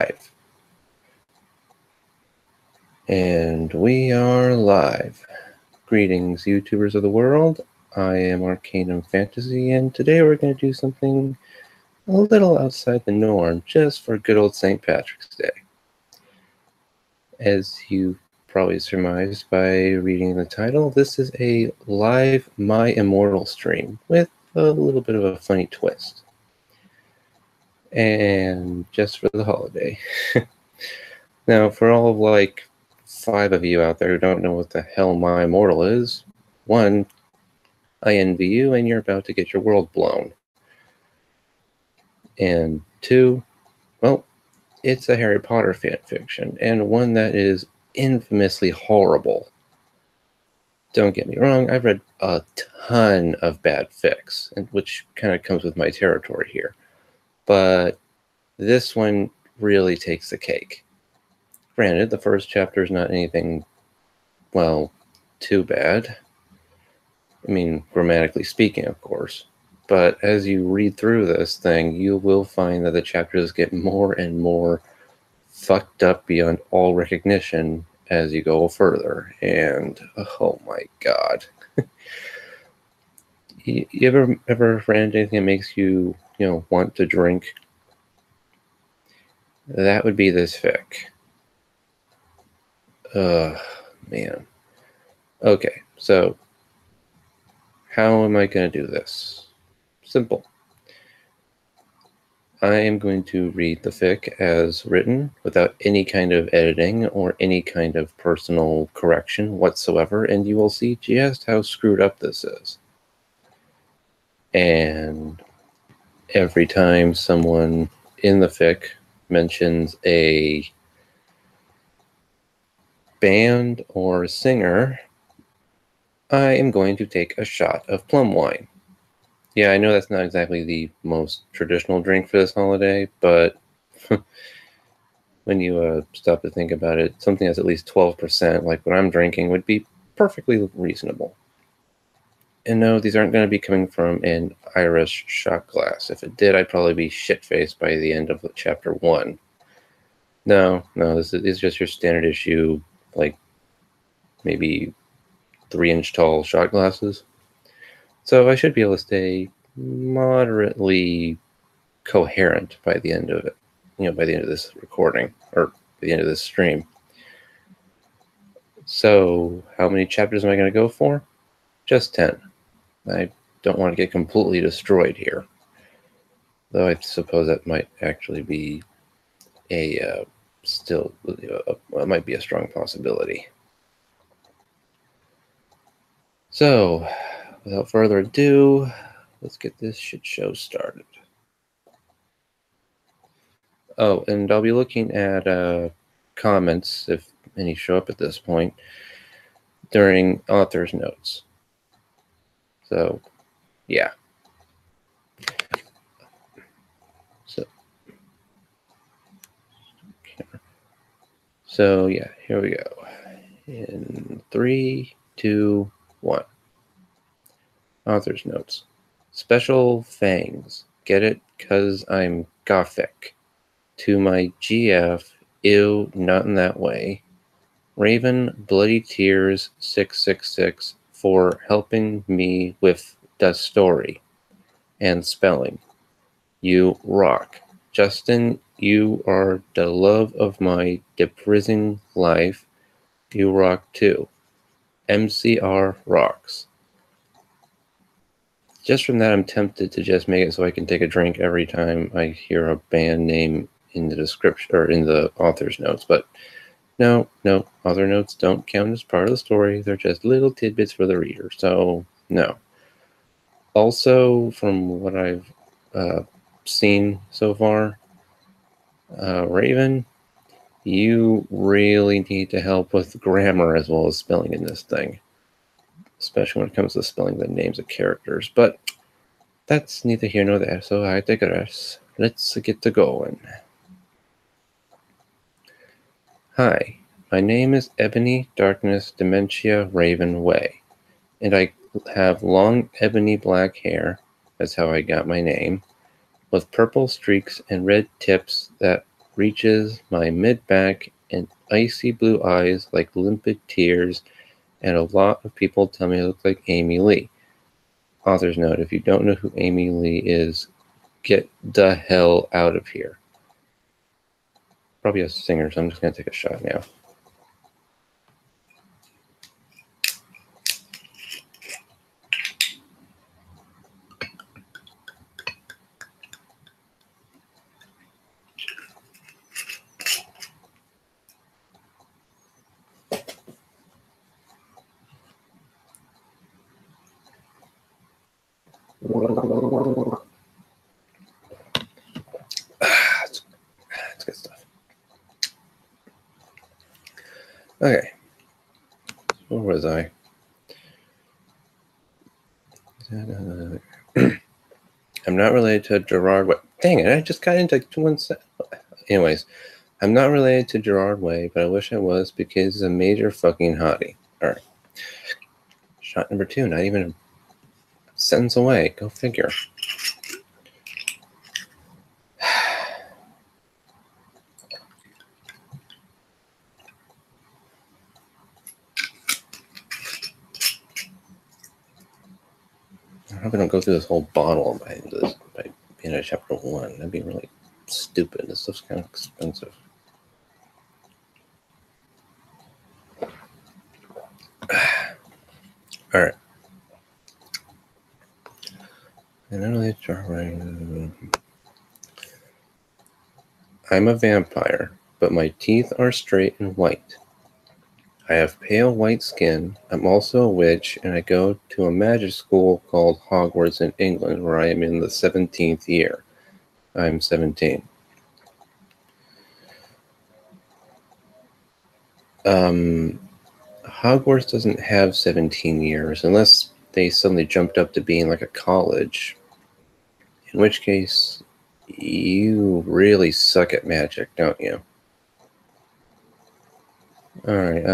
Live. And we are live. Greetings, YouTubers of the world. I am Arcanum Fantasy, and today we're going to do something a little outside the norm, just for good old St. Patrick's Day. As you probably surmised by reading the title, this is a live My Immortal stream with a little bit of a funny twist. And just for the holiday. Now, for all of like 5 of you out there who don't know what the hell My Immortal is, 1, I envy you and you're about to get your world blown. And 2, well, it's a Harry Potter fan fiction, and one that is infamously horrible. Don't get me wrong, I've read a ton of bad fics, which kind of comes with my territory here. But this one really takes the cake. Granted, the first chapter is not anything, well, too bad. I mean, grammatically speaking, of course. But as you read through this thing, you will find that the chapters get more and more fucked up beyond all recognition as you go further. And, oh my god. You ever read anything that makes you, want to drink? That would be this fic. Man. Okay, so how am I going to do this? Simple. I am going to read the fic as written without any kind of editing or any kind of personal correction whatsoever, and you will see just how screwed up this is. And every time someone in the fic mentions a band or singer, I am going to take a shot of plum wine. Yeah, I know that's not exactly the most traditional drink for this holiday, but when you stop to think about it, something that's at least 12%, like what I'm drinking, would be perfectly reasonable. And no, these aren't going to be coming from an Irish shot glass. If it did, I'd probably be shit-faced by the end of chapter 1. No, this is just your standard issue, like maybe 3-inch tall shot glasses. So I should be able to stay moderately coherent by the end of it, by the end of this recording, or by the end of this stream. So how many chapters am I going to go for? Just 10. I don't want to get completely destroyed here. Though I suppose that might actually be it might be a strong possibility. So, without further ado, let's get this shit show started. Oh, and I'll be looking at comments, if any show up at this point, during author's notes. So, yeah. So yeah, here we go. In 3, 2, 1. Author's notes. Special fangs. Get it? 'Cause I'm gothic. To my GF, ew, not in that way. Raven, bloody tears, 666 for helping me with the story and spelling. You rock. Justin, you are the love of my depressing life. You rock too. MCR rocks. Just from that, I'm tempted to just make it so I can take a drink every time I hear a band name in the description or in the author's notes. But no, author notes don't count as part of the story. They're just little tidbits for the reader. So no. Also, from what I've seen so far, Raven, you really need to help with grammar as well as spelling in this thing, especially when it comes to spelling the names of characters. But that's neither here nor there, so I digress. Let's get to going. Hi, my name is Ebony Darkness Dementia Raven Way, and I have long ebony black hair, that's how I got my name, with purple streaks and red tips that reaches my mid-back and icy blue eyes like limpid tears, and a lot of people tell me I look like Amy Lee. Author's note, if you don't know who Amy Lee is, get the hell out of here. Probably a singer, so I'm just going to take a shot now. That's good stuff. Okay. Where was I? I'm not related to Gerard Way. Dang it, I just got into one set. Anyways, I'm not related to Gerard Way, but I wish I was because he's a major fucking hottie. Alright. Shot number 2, not even a sentence away. Go figure. I hope I don't go through this whole bottle by being at chapter 1. That'd be really stupid. This stuff's kind of expensive. Alright. And I really try. I'm a vampire, but my teeth are straight and white. I have pale white skin. I'm also a witch, and I go to a magic school called Hogwarts in England, where I am in the 17th year. I'm 17. Hogwarts doesn't have 17 years, unless they suddenly jumped up to being like a college. In which case, you really suck at magic, don't you? Alright,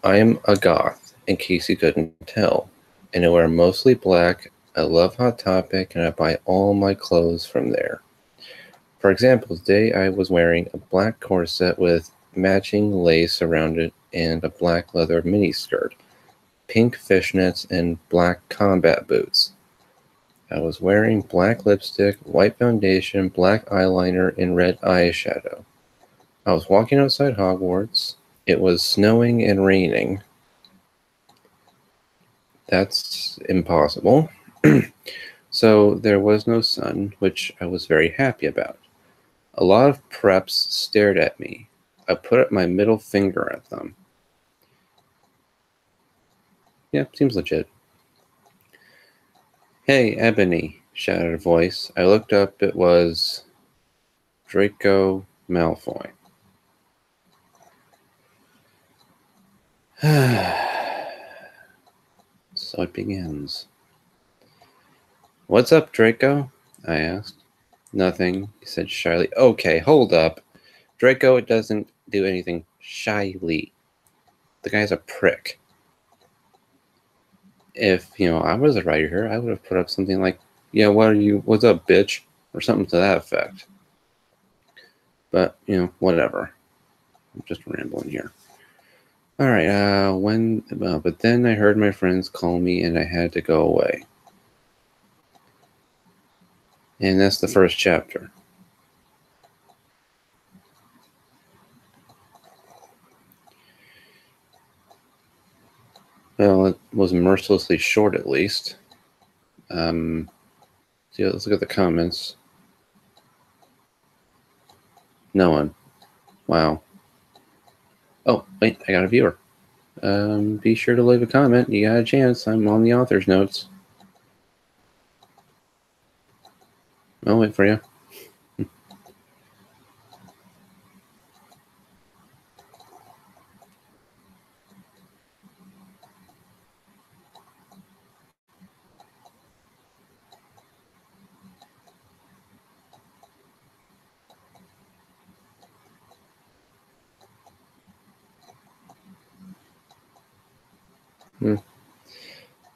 I am a goth, in case you couldn't tell. And I wear mostly black, I love Hot Topic, and I buy all my clothes from there. For example, today I was wearing a black corset with matching lace around it and a black leather miniskirt, pink fishnets, and black combat boots. I was wearing black lipstick, white foundation, black eyeliner, and red eyeshadow. I was walking outside Hogwarts. It was snowing and raining. That's impossible. So there was no sun, which I was very happy about. A lot of preps stared at me. I put up my middle finger at them. Yeah, seems legit. Hey, Ebony, shouted a voice. I looked up. It was Draco Malfoy. So it begins. What's up, Draco? I asked. Nothing, he said shyly. Okay, hold up. Draco doesn't do anything shyly. The guy's a prick. If, I was a writer here, I would have put up something like, yeah, what's up, bitch? Or something to that effect. But, whatever. I'm just rambling here. Alright, but then I heard my friends call me and I had to go away. And that's the first chapter. Well, it was mercilessly short, at least. Let's look at the comments. No one. Wow. Oh, wait, I got a viewer. Be sure to leave a comment. You got a chance. I'm on the author's notes. I'll wait for you.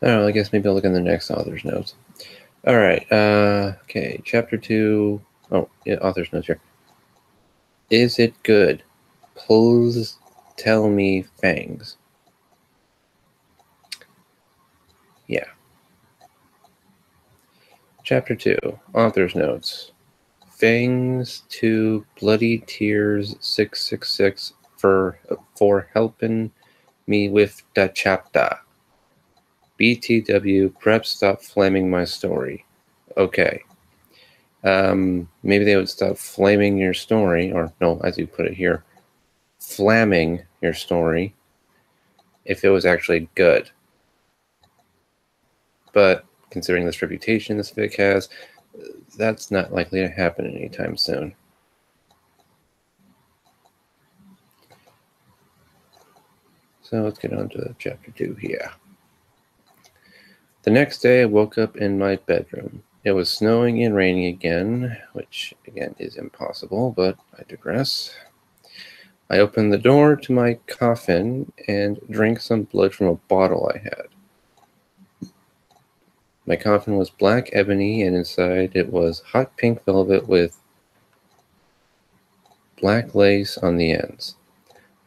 I don't know, I guess maybe I'll look in the next author's notes. Alright, okay, chapter 2. Oh, yeah, author's notes here. Is it good? Please tell me, Fangs. Yeah. Chapter 2, Author's Notes. Fangs to Bloody Tears 666 for helping me with the chapter. BTW, perhaps stop flaming my story. Okay. Maybe they would stop flaming your story, or no, as you put it here, flamming your story if it was actually good. But considering this reputation this fic has, that's not likely to happen anytime soon. So let's get on to chapter 2 here. The next day I woke up in my bedroom. It was snowing and raining again, which again is impossible, but I digress. I opened the door to my coffin and drank some blood from a bottle I had. My coffin was black ebony, and inside it was hot pink velvet with black lace on the ends.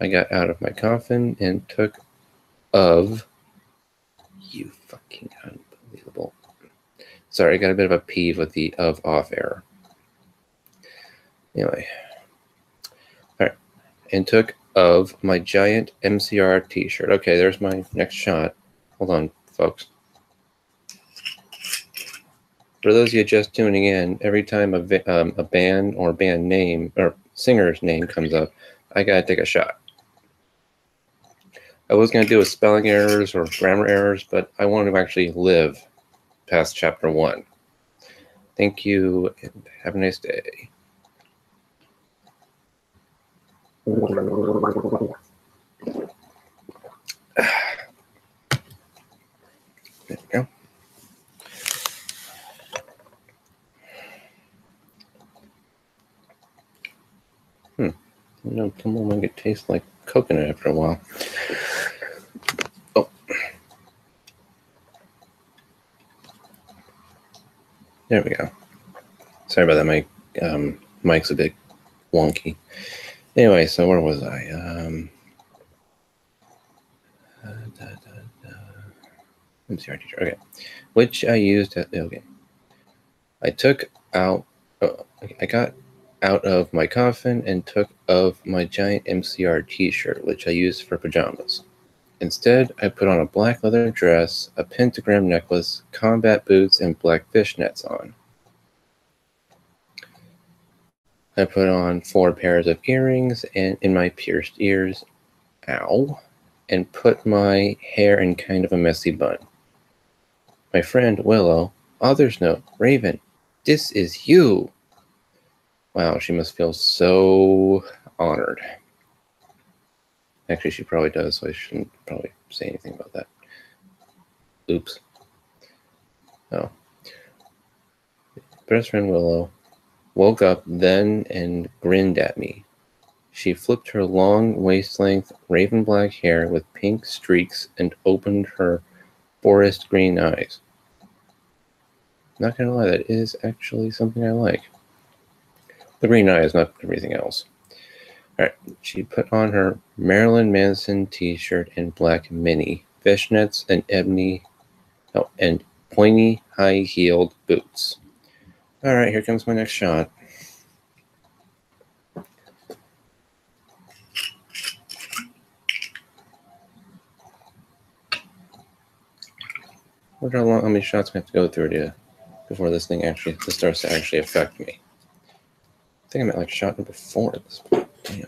I got out of my coffin and took of... You fucking unbelievable. Sorry, I got a bit of a peeve with the of off error. Anyway. Alright. And took of my giant MCR t-shirt. Okay, there's my next shot. Hold on, folks. For those of you just tuning in, every time a band or band name or singer's name comes up, I gotta take a shot. I was gonna do a spelling errors or grammar errors, but I want to actually live past chapter 1. Thank you, and have a nice day. There we go. You know, Tumble might get taste like coconut after a while. Oh. There we go. Sorry about that. My mic's a bit wonky. Anyway, so where was I? MCR teacher. Okay. Which I used at... Okay. I took out... Oh, okay. I got out of my coffin and took of my giant MCR t-shirt, which I used for pajamas. Instead, I put on a black leather dress, a pentagram necklace, combat boots, and black fishnets on. I put on 4 pairs of earrings and in my pierced ears, ow, and put my hair in kind of a messy bun. My friend Willow, author's note, Raven, this is you. Wow, she must feel so honored. Actually, she probably does, so I shouldn't probably say anything about that. Oops. Oh. Best friend Willow woke up then and grinned at me. She flipped her long waist-length raven black hair with pink streaks and opened her forest green eyes. Not gonna lie, that is actually something I like. The green eyes, not everything else. Alright, she put on her Marilyn Manson t-shirt and black mini, fishnets, and and pointy high-heeled boots. Alright, here comes my next shot. I wonder how many shots we have to go through before this starts to actually affect me. I think I'm at like shot number 4 at this point. Damn.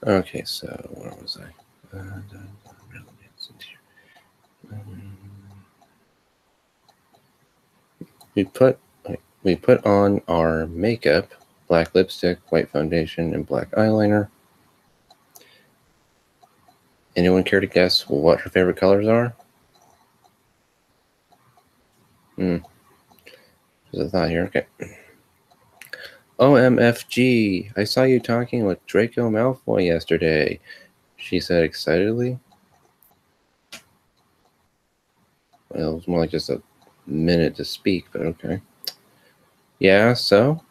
Okay, so where was I? We put on our makeup, black lipstick, white foundation, and black eyeliner. Anyone care to guess what her favorite colors are? There's a thought here. Okay. OMFG, I saw you talking with Draco Malfoy yesterday, she said excitedly. Well, it was more like just a minute to speak, but okay. Yeah, so?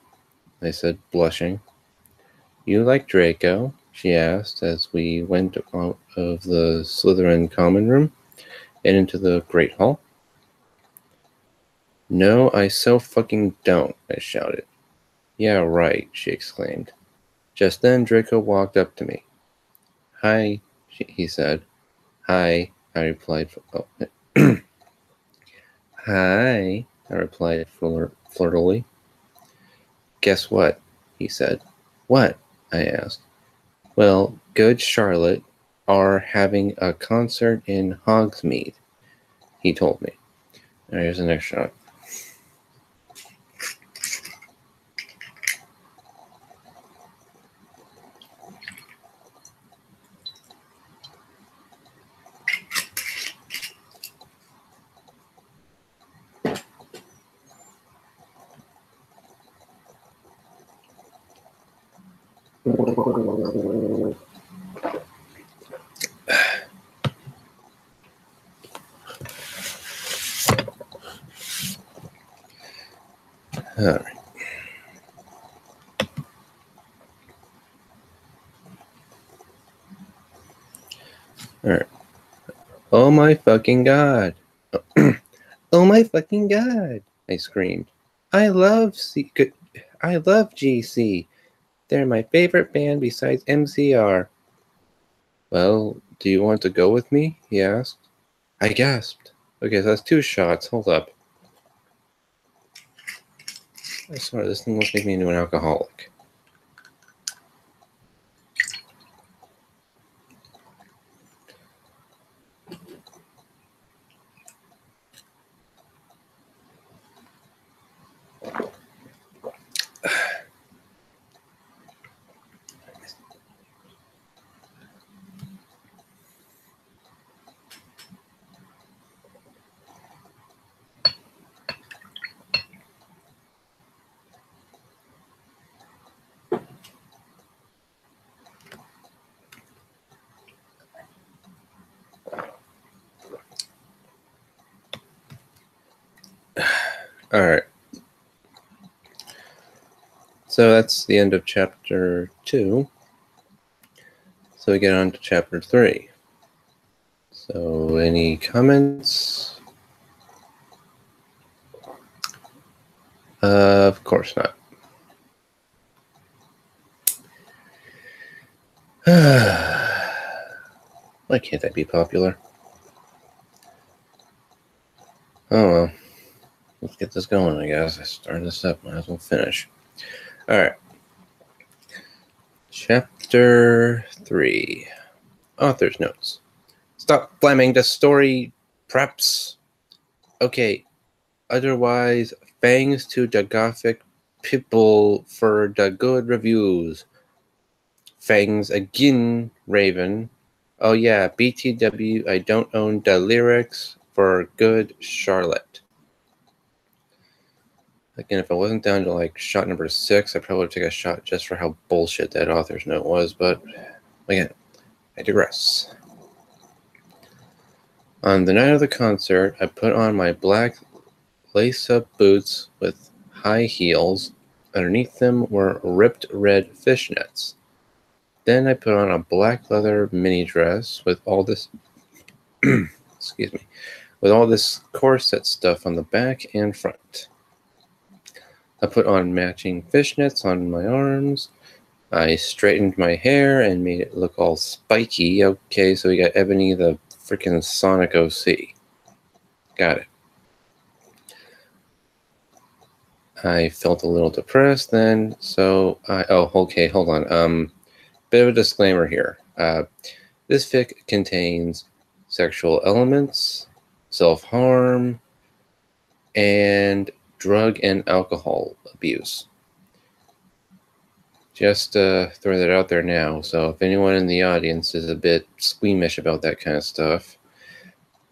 I said, blushing. You like Draco? She asked as we went out of the Slytherin common room and into the Great Hall. No, I so fucking don't, I shouted. Yeah, right, she exclaimed. Just then Draco walked up to me. Hi, he said. Hi, I replied. Hi, I replied flirtily. Guess what? He said. What? I asked. Well, Good Charlotte are having a concert in Hogsmeade, he told me. Here's the next shot. All right. All right. Oh my fucking god. Oh my fucking god, I screamed. I love GC. They're my favorite band besides MCR. Well, do you want to go with me? He asked. I gasped. Okay, so that's 2 shots. Hold up. I swear, this thing must make me into an alcoholic. All right. So that's the end of chapter 2. So we get on to chapter 3. So any comments? Of course not. Why can't I be popular? Oh well. Let's get this going, I guess. I started this up, might as well finish. Alright. Chapter 3. Author's notes. Stop blaming the story preps. Okay. Otherwise, thanks to the Gothic people for the good reviews. Thanks again, Raven. Oh yeah, BTW, I don't own the lyrics for Good Charlotte. Again, if I wasn't down to like shot number 6, I probably would take a shot just for how bullshit that author's note was, but again, I digress. On the night of the concert, I put on my black lace-up boots with high heels. Underneath them were ripped red fishnets. Then I put on a black leather mini dress with all this excuse me, with all this corset stuff on the back and front. I put on matching fishnets on my arms. I straightened my hair and made it look all spiky. Okay, so we got Ebony the freaking Sonic OC. Got it. I felt a little depressed then, so okay, hold on. bit of a disclaimer here. This fic contains sexual elements, self-harm, and drug and alcohol abuse. Just throw that out there now. So if anyone in the audience is a bit squeamish about that kind of stuff,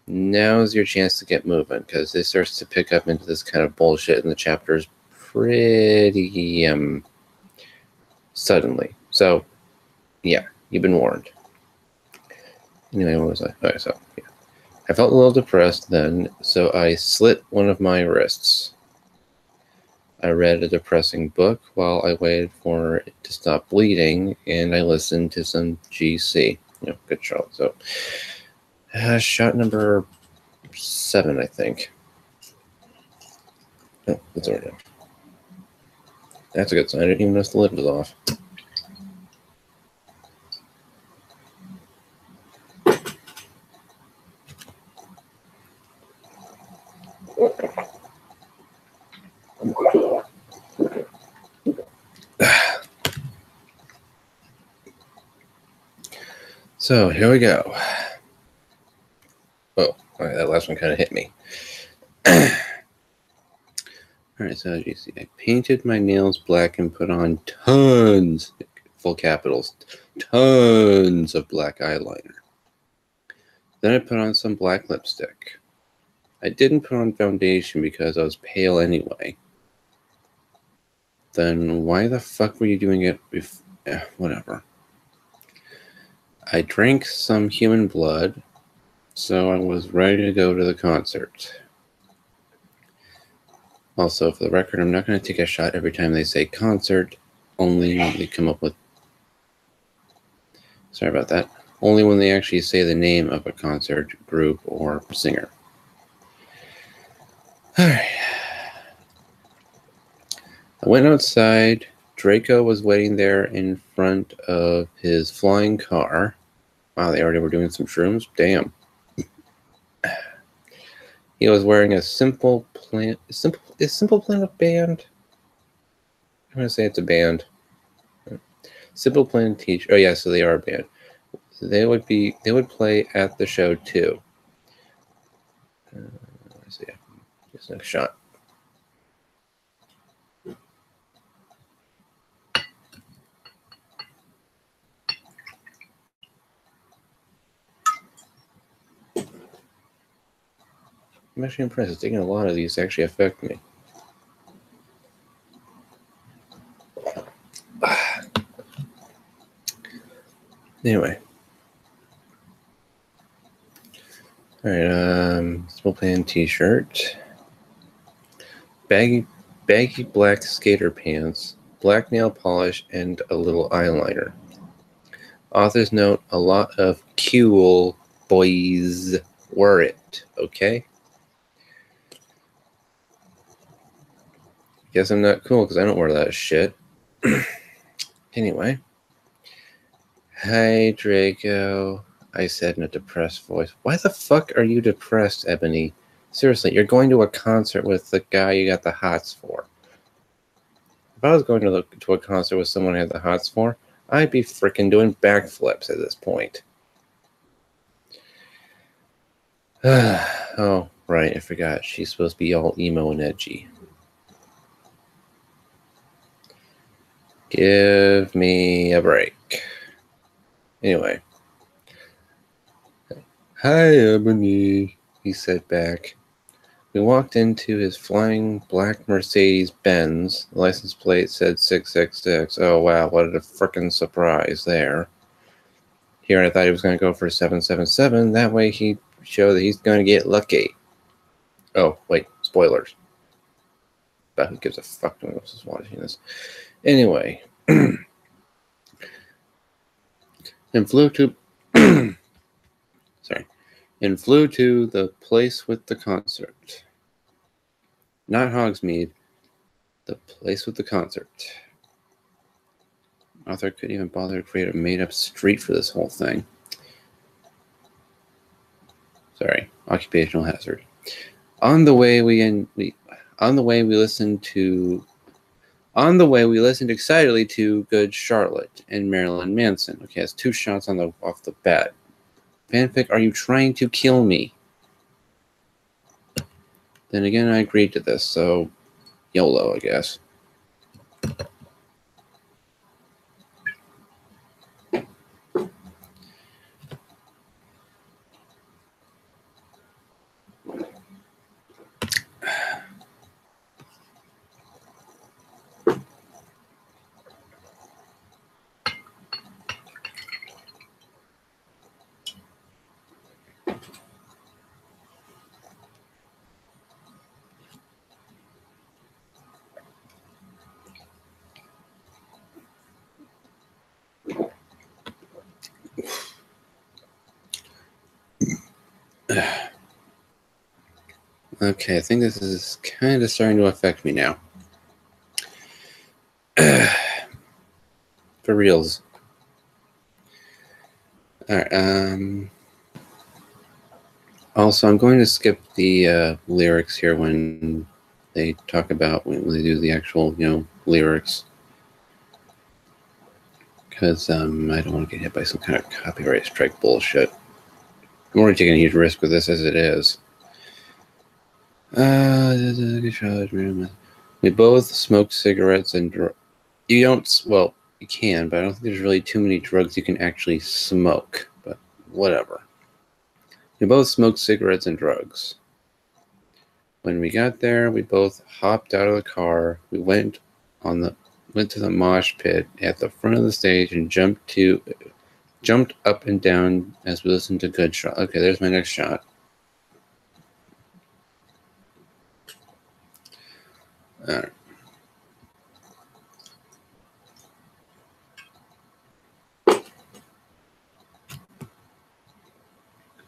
now's your chance to get moving, because it starts to pick up into this kind of bullshit in the chapters pretty suddenly. So yeah, you've been warned. Anyway, what was I? Okay, so yeah. I felt a little depressed then, so I slit one of my wrists. I read a depressing book while I waited for it to stop bleeding, and I listened to some GC. Good show. So, shot number 7, I think. Oh, that's already done. That's a good sign. I didn't even notice the lid was off. So here we go. Oh, okay, that last one kind of hit me. Alright, so as you see, I painted my nails black and put on tons, full capitals, tons of black eyeliner. Then I put on some black lipstick. I didn't put on foundation because I was pale anyway. Then why the fuck were you doing it whatever. I drank some human blood, so I was ready to go to the concert. Also, for the record, I'm not going to take a shot every time they say concert, only when they come up with... Sorry about that. Only when they actually say the name of a concert, group, or singer. Alright. I went outside. Draco was waiting there in front of his flying car. Wow, they already were doing some shrooms? Damn. He was wearing a Simple Plan... Is Simple Plan a band? I'm going to say it's a band. Simple Plan t-shirt. Oh yeah, so they are a band. They would play at the show too. Let's see. Just next shot. I'm actually impressed. It's taking a lot of these to actually affect me. Anyway. Alright, Simple Plan t-shirt. Baggy black skater pants, black nail polish, and a little eyeliner. Author's note, a lot of cool boys wear it, okay? Guess I'm not cool because I don't wear that shit. Anyway. Hi, Draco, I said in a depressed voice. Why the fuck are you depressed, Ebony? Seriously, you're going to a concert with the guy you got the hots for. If I was going to a concert with someone I had the hots for, I'd be freaking doing backflips at this point. Oh, right, I forgot. She's supposed to be all emo and edgy. Give me a break. Anyway. Hi, Ebony, he said back. We walked into his flying black Mercedes-Benz. The license plate said 666. Oh, wow, what a frickin' surprise there. Here, I thought he was going to go for 777. That way he'd show that he's going to get lucky. Oh, wait, spoilers. But who gives a fuck when else is watching this? Anyway. And flew to... Sorry. And flew to the place with the concert. Not Hogsmeade. The place with the concert. Author couldn't even bother to create a made-up street for this whole thing. Sorry, occupational hazard. On the way we listened to On the way, we listened excitedly to Good Charlotte and Marilyn Manson. Okay, that's 2 shots off the bat. Fanfic, are you trying to kill me? Then again, I agreed to this, so YOLO, I guess. Okay, I think this is kind of starting to affect me now. For reals. Alright, also, I'm going to skip the lyrics here when they talk about, when they do the actual, lyrics. Because I don't want to get hit by some kind of copyright strike bullshit. I'm already taking a huge risk with this as it is. We both smoke cigarettes and you don't. Well, you can, but I don't think there's really too many drugs you can actually smoke. But whatever. We both smoked cigarettes and drugs. When we got there, we both hopped out of the car. We went to the mosh pit at the front of the stage and jumped up and down as we listened to Good Shot. Okay, there's my next shot. All right. I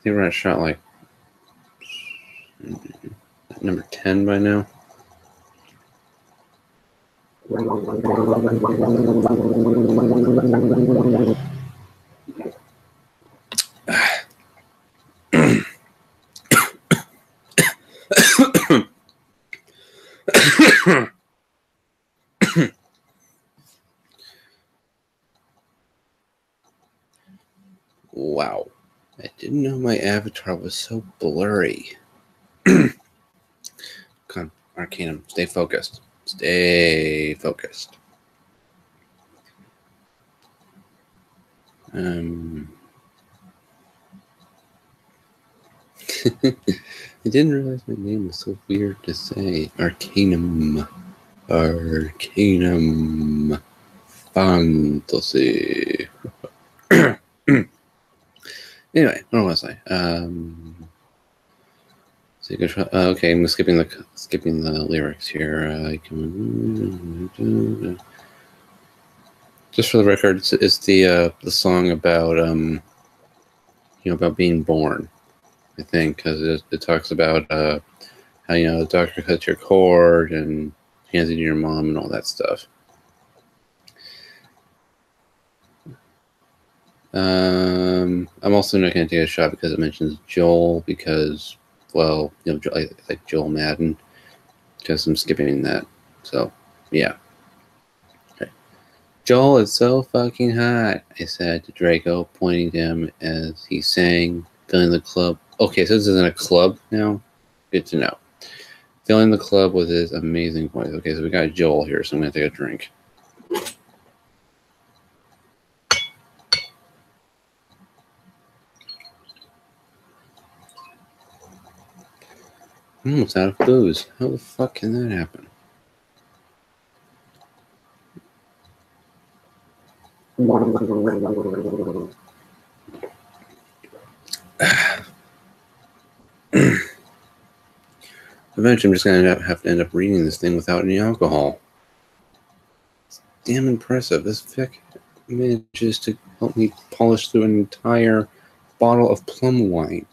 think we're at shot like number 10 by now. Wow. I didn't know my avatar was so blurry. Come on, Arcanum, stay focused. Stay focused. I didn't realize my name was so weird to say. Arcanum. Arcanum. Fantasy. Anyway, what was I? Okay, I'm skipping the lyrics here. Just for the record, it's the song about about being born. I think because it talks about how the doctor cuts your cord and hands it to your mom and all that stuff. I'm also not going to take a shot because it mentions Joel because, well, I like Joel Madden because I'm skipping that. So, yeah. Okay. Joel is so fucking hot, I said to Draco, pointing to him as he sang, filling the club. Okay, so this isn't a club now? Good to know. Filling the club with his amazing voice. Okay, so we got Joel here, so I'm going to take a drink. I'm almost out of booze. How the fuck can that happen? Eventually, I'm just going to have to end up reading this thing without any alcohol. It's damn impressive. This Vic manages to help me polish through an entire bottle of plum wine.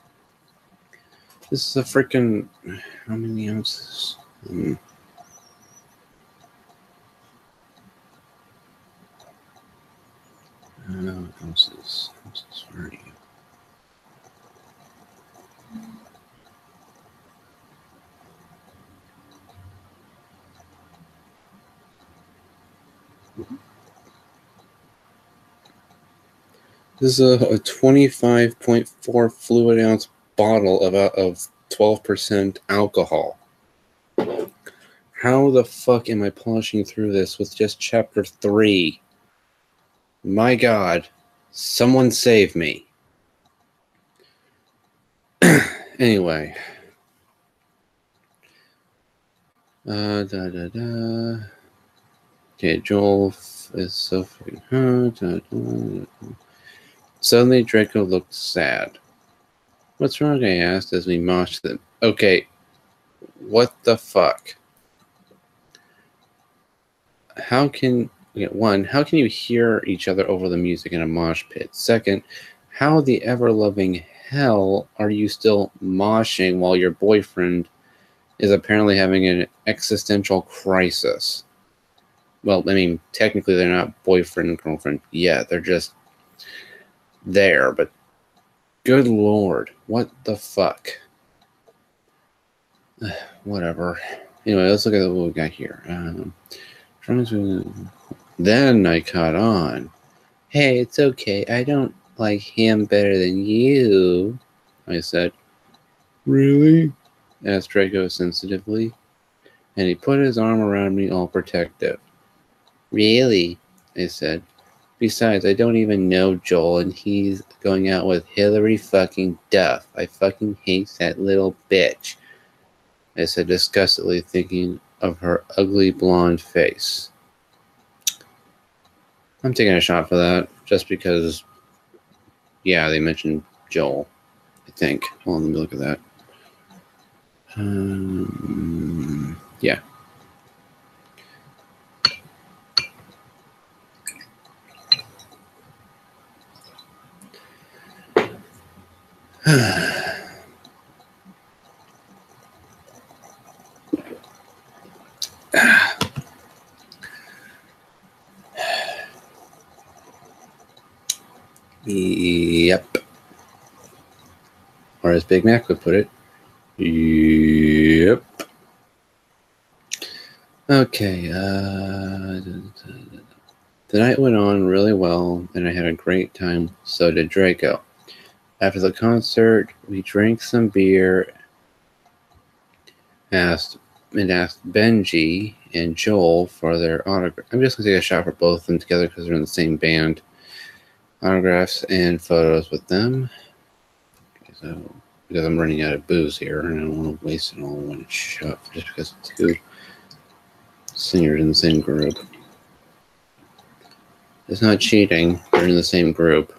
This is a freaking... How many ounces? Ounces. Where are you? This is a 25.4 fluid ounce bottle of 12% alcohol. How the fuck am I polishing through this with just chapter 3? My God, someone save me. Anyway. Okay, Joel is so freaking. Suddenly, Draco looked sad. What's wrong? I asked as we moshed them. Okay, what the fuck? How can you hear each other over the music in a mosh pit? Second, how the ever-loving hell are you still moshing while your boyfriend is apparently having an existential crisis? Well, I mean, technically they're not boyfriend and girlfriend yet. They're just there, but good lord, what the fuck? Whatever. Anyway, let's look at what we got here. Then I caught on. Hey, it's okay. I don't like him better than you, I said. Really? Asked Draco sensitively, and he put his arm around me all protective. Really? I said. Besides, I don't even know Joel, and he's going out with Hillary fucking Duff. I fucking hate that little bitch, I said disgustedly, thinking of her ugly blonde face. I'm taking a shot for that, just because, yeah, they mentioned Joel, I think. Well, let me look at that. Yeah. Yep. Or as Big Mac would put it, yep. Okay, the night went on really well, and I had a great time, so did Draco. After the concert, we drank some beer, asked Benji and Joel for their autograph. I'm just going to take a shot for both of them together because they're in the same band. Autographs and photos with them. Okay, so, because I'm running out of booze here, and I don't want to waste it all in one shot just because it's two singers in the same group. It's not cheating. They're in the same group.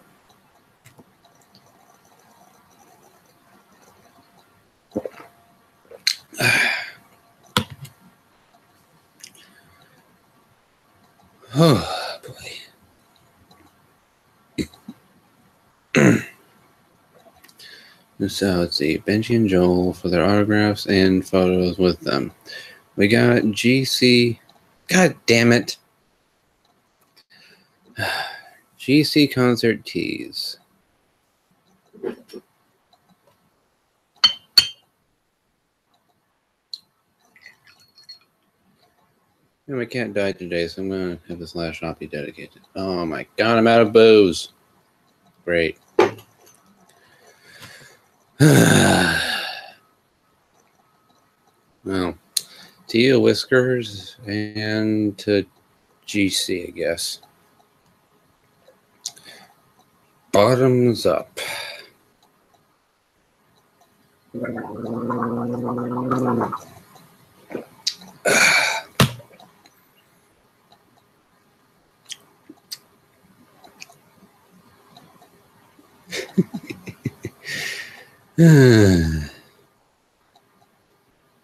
Oh, boy. So, let's see. Benji and Joel for their autographs and photos with them. We got GC. God damn it. GC concert tees. My cat died today, so I'm going to have this last shot be dedicated. Oh my god, I'm out of booze. Great. Well, to you, Whiskers, and to GC, I guess. Bottoms up.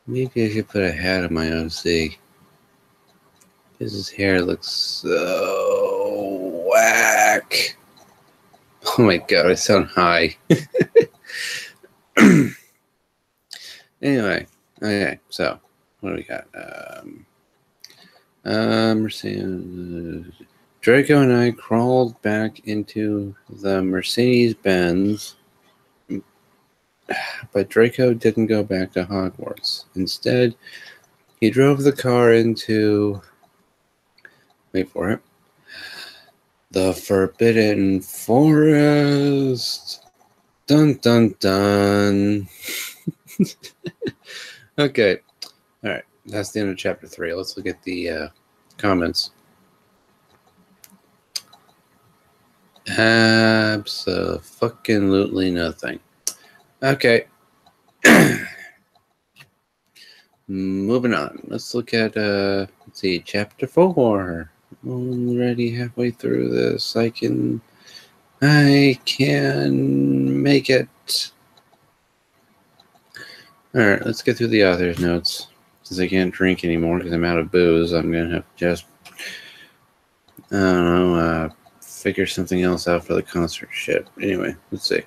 Maybe I should put a hat on my OC. Because his hair looks so whack. Oh my god, I sound high. Anyway, okay, so what do we got? Mercedes. Draco and I crawled back into the Mercedes-Benz, but Draco didn't go back to Hogwarts. Instead, he drove the car into, wait for it, The Forbidden Forest. Dun dun dun. Okay. All right. That's the end of chapter 3. Let's look at the comments. Abso-fucking-lutely nothing. Okay. Moving on. Let's look at, let's see, chapter 4. Already halfway through this. I can make it. Alright, let's get through the author's notes. Since I can't drink anymore because I'm out of booze, I'm going to have to just, I don't know, figure something else out for the concert shit. Anyway, let's see.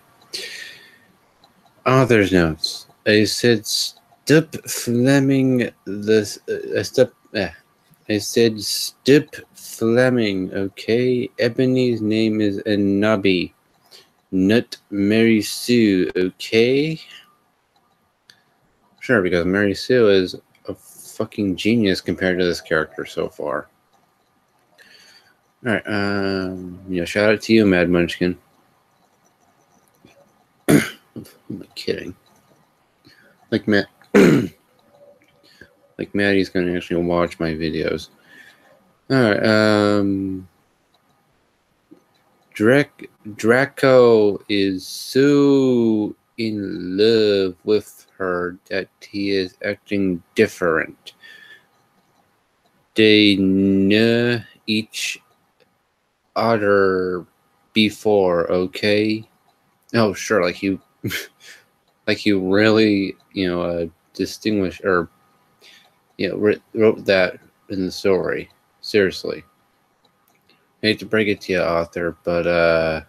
Author's notes. I said Stup Fleming I said Stup Fleming, okay? Ebony's name is Anabi. Not Mary Sue, okay? Sure, because Mary Sue is a fucking genius compared to this character so far. Alright, shout out to you, Mad Munchkin. Who am I kidding? Like Maddie's gonna actually watch my videos. Alright, Draco is so in love with her that he is acting different. They know each other before, okay? Oh, sure, like you really, distinguish or, wrote that in the story. Seriously. I hate to break it to you, author, but,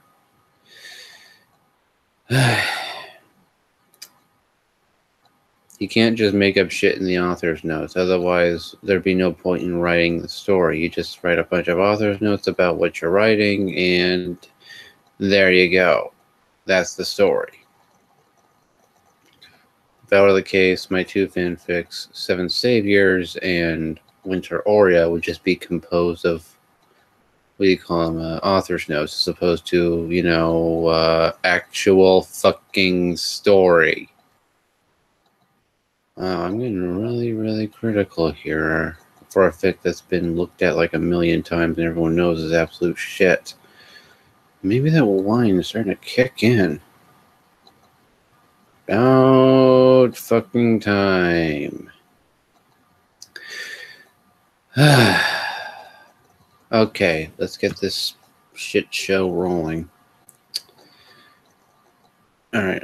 you can't just make up shit in the author's notes. Otherwise, there'd be no point in writing the story. You just write a bunch of author's notes about what you're writing, and there you go. That's the story. If that were the case, my 2 fanfics, Seven Saviors and Winter Aurea, would just be composed of, what do you call them, author's notes, as opposed to, actual fucking story. I'm getting really, really critical here for a fic that's been looked at like a million times and everyone knows is absolute shit. Maybe that wine is starting to kick in. About fucking time. Okay, let's get this shit show rolling. Alright,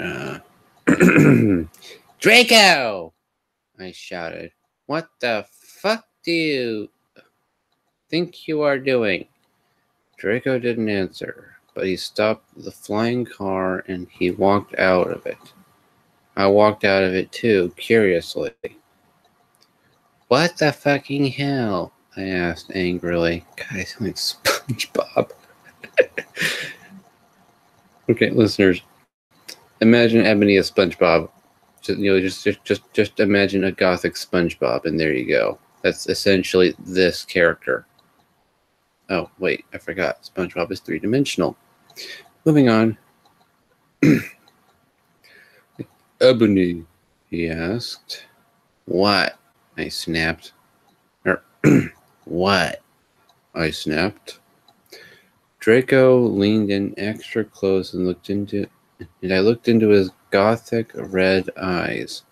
Draco! I shouted. What the fuck do you think you are doing? Draco didn't answer, but he stopped the flying car and he walked out of it. I walked out of it too, curiously. What the fucking hell? I asked angrily. God, I sound like SpongeBob. Okay, listeners, imagine Ebony as SpongeBob. Just imagine a gothic SpongeBob, and there you go. That's essentially this character. Oh, wait, I forgot. SpongeBob is 3-dimensional. Moving on. Ebony, he asked. What? I snapped. What? I snapped. Draco leaned in extra close and I looked into his gothic red eyes.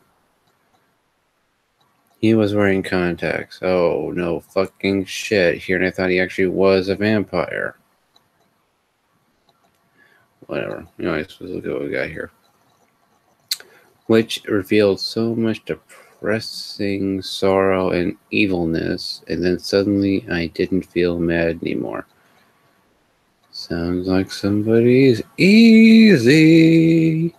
He was wearing contacts. Oh, no fucking shit. Here, and I thought he actually was a vampire. Whatever. Anyways, let's look at what we got here. Which revealed so much depressing sorrow and evilness, and then suddenly I didn't feel mad anymore. Sounds like somebody's easy.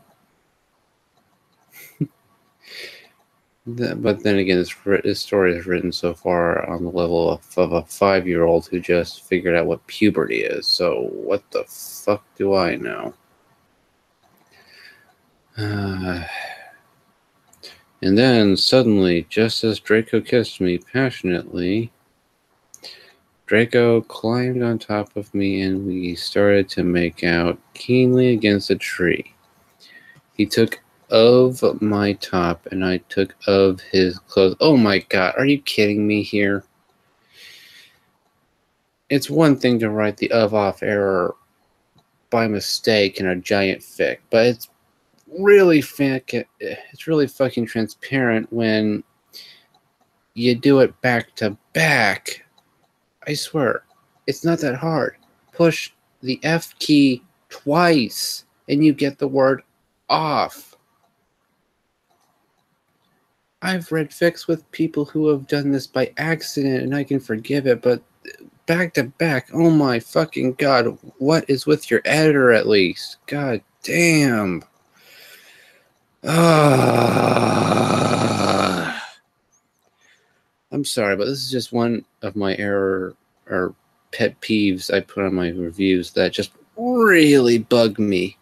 But then again, this story is written so far on the level of a 5-year-old who just figured out what puberty is. So what the fuck do I know? And then suddenly, just as Draco kissed me passionately, Draco climbed on top of me and we started to make out keenly against a tree. He took of my top and I took of his clothes. Oh my god, are you kidding me here? It's one thing to write the of off error by mistake in a giant fic, but it's really fucking transparent when you do it back to back. I swear, it's not that hard. Push the F key twice and you get the word off. I've read fics with people who have done this by accident and I can forgive it, but back to back, oh my fucking god, what is with your editor at least? God damn. I'm sorry, but this is just one of my error or pet peeves I put on my reviews that just really bug me.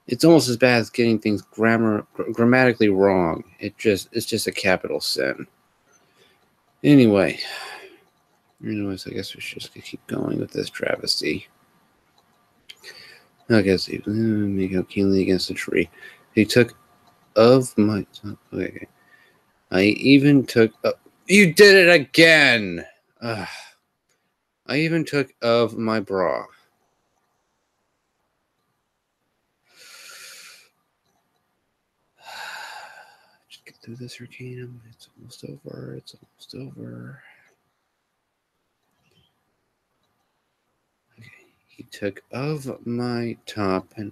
It's almost as bad as getting things grammatically wrong. It's just a capital sin. Anyways, I guess we should just keep going with this travesty. I guess he make out keenly against a tree. He took of my... Okay. I even took... you did it again! I even took of my bra. Just get through this, Arcanum. It's almost over. It's almost over. Okay. He took of my top and...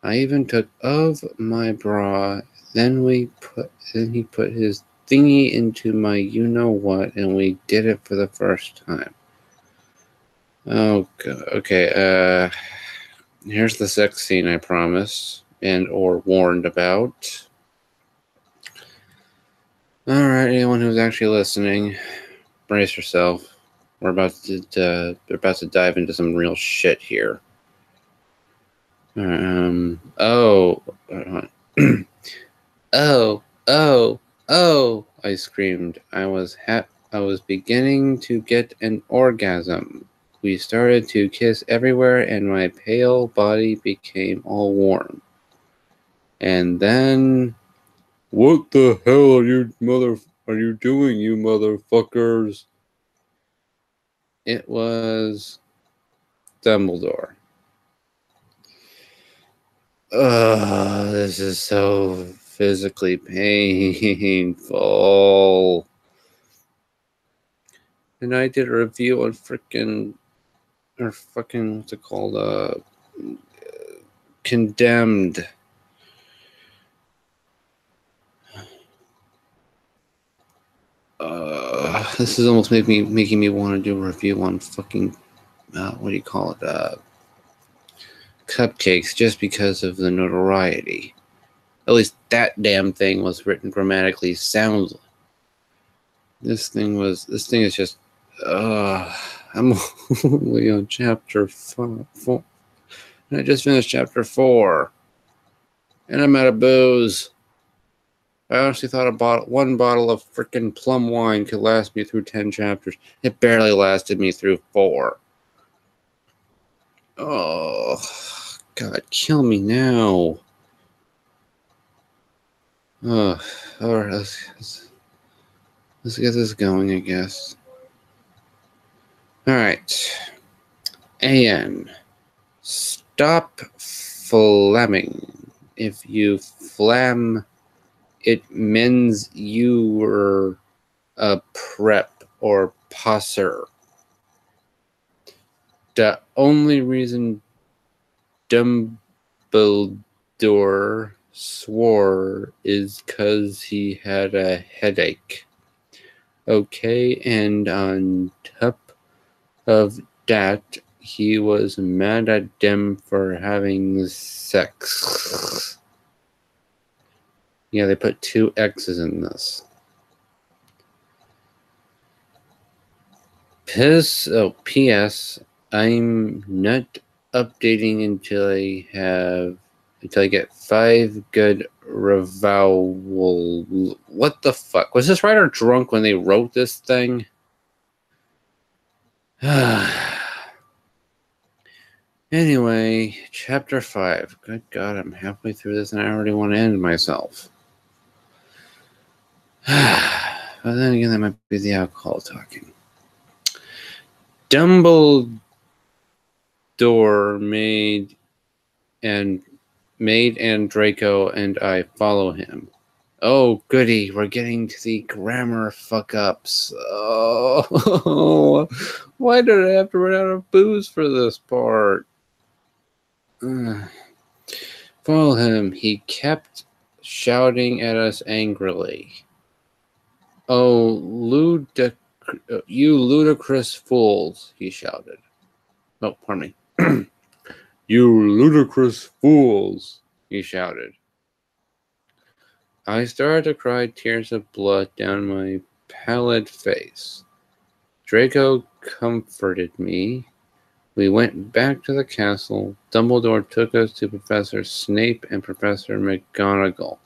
I even took of my bra. Then he put his thingy into my you-know-what, and we did it for the first time. Oh, God. Okay, here's the sex scene I promised and or warned about. Alright, anyone who's actually listening, brace yourself. We're about to dive into some real shit here. Oh, I screamed. I was beginning to get an orgasm. We started to kiss everywhere and my pale body became all warm. And then... What the hell are you doing, you motherfuckers? It was Dumbledore. This is so physically painful. And I did a review on what's it called? Condemned. This is almost making me want to do a review on fucking what do you call it? Cupcakes, just because of the notoriety. At least that damn thing was written grammatically soundly. This thing is just I'm only on chapter 4, and I just finished chapter 4, and I'm out of booze. I honestly thought one bottle of frickin' plum wine could last me through 10 chapters. It barely lasted me through 4. Oh, God, kill me now. Oh, alright, let's get this going, I guess. Alright. AN. Stop flamming. If you flam, it means you were a prep or posser. The only reason Dumbledore swore is 'cause he had a headache. Okay, and on top of that, he was mad at them for having sex. Yeah, they put 2 X's in this. P.S. I'm not updating until I get 5 good revowel. What the fuck? Was this writer drunk when they wrote this thing? Anyway, chapter 5. Good God, I'm halfway through this and I already want to end myself. But then again, that might be the alcohol talking. Dumbledore made and Draco and I follow him. Oh, goody, we're getting to the grammar fuck-ups. Oh, why did I have to run out of booze for this part? Follow him. He kept shouting at us angrily. Oh, you ludicrous fools, he shouted. Oh, pardon me. You ludicrous fools, he shouted. I started to cry tears of blood down my pallid face. Draco comforted me. We went back to the castle. Dumbledore took us to Professor Snape and Professor McGonagall,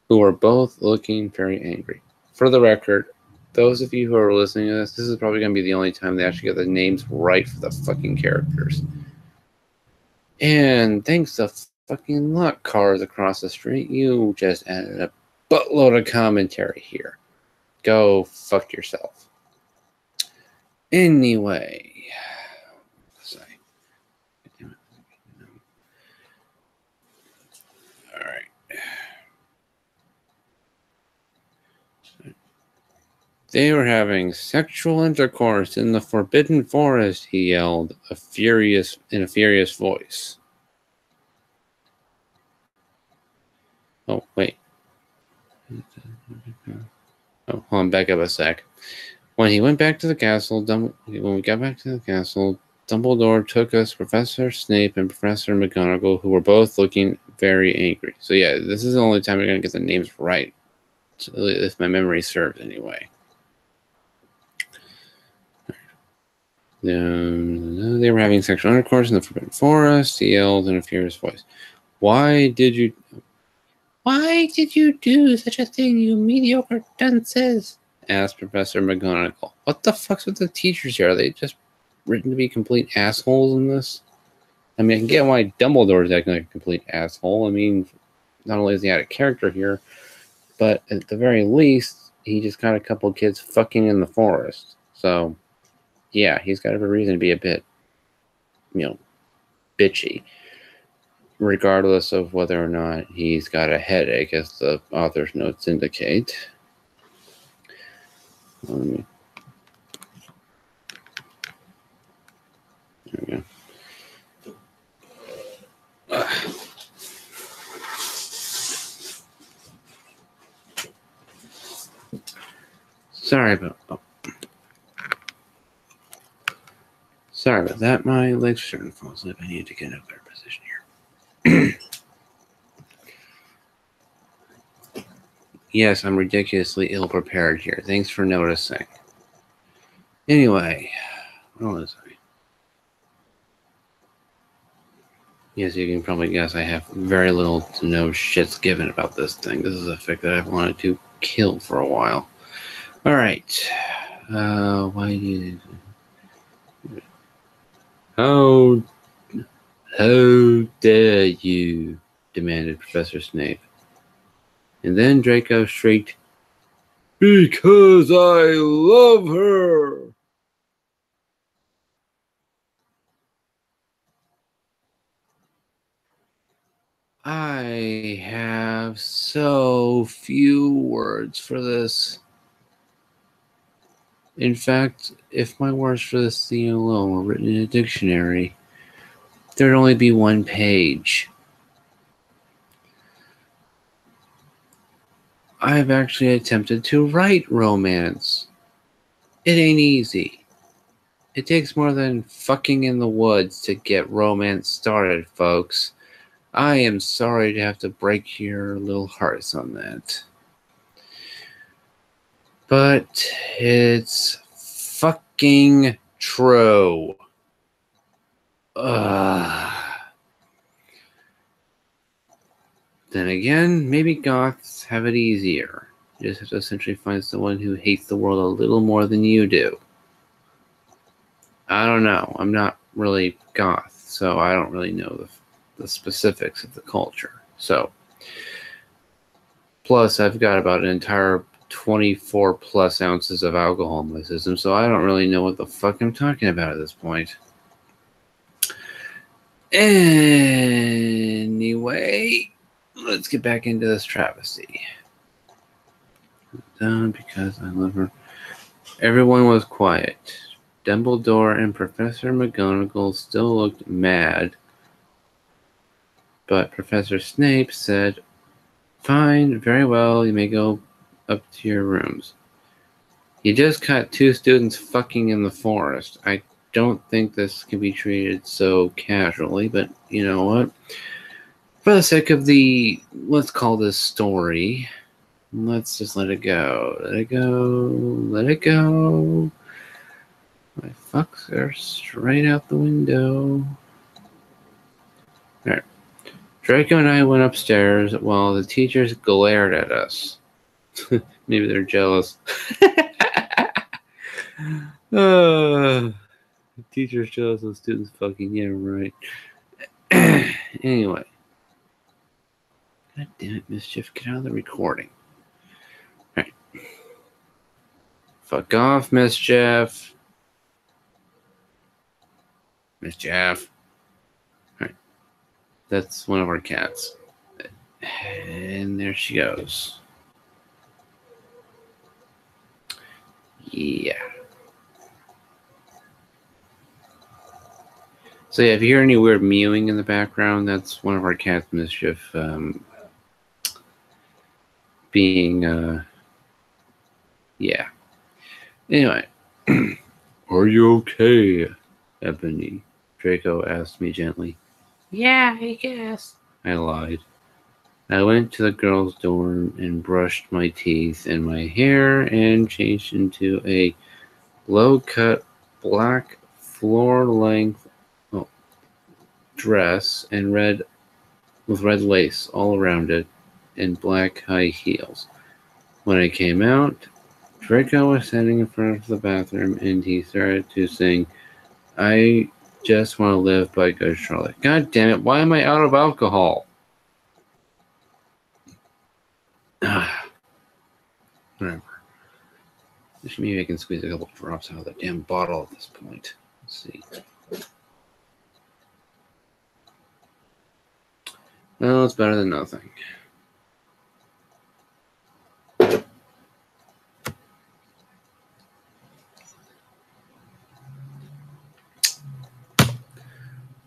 who were both looking very angry. For the record, those of you who are listening to this is probably going to be the only time they actually get the names right for the fucking characters. And thanks to fucking luck, cars across the street, you just added a buttload of commentary here. Go fuck yourself. Anyway. Alright. They were having sexual intercourse in the Forbidden Forest, he yelled, in a furious voice. Oh, wait. Oh, hold on, back up a sec. When we got back to the castle, Dumbledore took us Professor Snape and Professor McGonagall, who were both looking very angry. So yeah, this is the only time we're going to get the names right, if my memory serves anyway. They were having sexual intercourse in the Forbidden Forest, he yelled in a furious voice. Why did you do such a thing, you mediocre dunces? Asked Professor McGonagall. What the fuck's with the teachers here? Are they just written to be complete assholes in this? I mean, I can get why Dumbledore's acting like a complete asshole. I mean, not only is he out of character here, but at the very least, he just got a couple of kids fucking in the forest. So, yeah, he's got every reason to be a bit, bitchy, regardless of whether or not he's got a headache, as the author's notes indicate. There we go. Sorry about that. My legs are starting to fall asleep. I need to get in a better position here. Yes, I'm ridiculously ill-prepared here. Thanks for noticing. Anyway, what was I? Yes, you can probably guess I have very little to no shits given about this thing. This is a fic that I've wanted to kill for a while. Alright. Why do you... How dare you? Demanded Professor Snape. And then Draco shrieked, Because I love her! I have so few words for this. In fact, if my words for this scene alone were written in a dictionary, there'd only be one page. I've actually attempted to write romance. It ain't easy. It takes more than fucking in the woods to get romance started, folks. I am sorry to have to break your little hearts on that. But it's fucking true. Then again, maybe goths have it easier. You just have to essentially find someone who hates the world a little more than you do. I don't know. I'm not really goth, so I don't really know the specifics of the culture. So, plus I've got about an entire 24 plus ounces of alcohol in my system, so I don't really know what the fuck I'm talking about at this point. Anyway, let's get back into this travesty. Done because I love her. Everyone was quiet. Dumbledore and Professor McGonagall still looked mad, but Professor Snape said, "Fine, very well, you may go up to your rooms. You just caught 2 students fucking in the forest. I don't think this can be treated so casually, but you know what? For the sake of the, let's call this story, let's just let it go. Let it go. Let it go. My fucks are straight out the window." Alright. Draco and I went upstairs while the teachers glared at us. Maybe they're jealous. Teachers jealous of students fucking. Yeah, right. Anyway. God damn it, Mischief. Get out of the recording. Alright. Fuck off, Mischief. Mischief. Alright. That's one of our cats. And there she goes. Yeah. So yeah, if you hear any weird mewing in the background, that's one of our cats, Mischief, being, yeah. Anyway. "Are you okay, Ebony?" Draco asked me gently. "Yeah, I guess," I lied. I went to the girls' dorm and brushed my teeth and my hair and changed into a low-cut black floor-length dress and with red lace all around it and black high heels. When I came out, Draco was standing in front of the bathroom and he started to sing, "I just want to live by Good Charlotte." God damn it, why am I out of alcohol? Whatever. Maybe I can squeeze a couple drops out of the damn bottle at this point. Let's see. Well, it's better than nothing.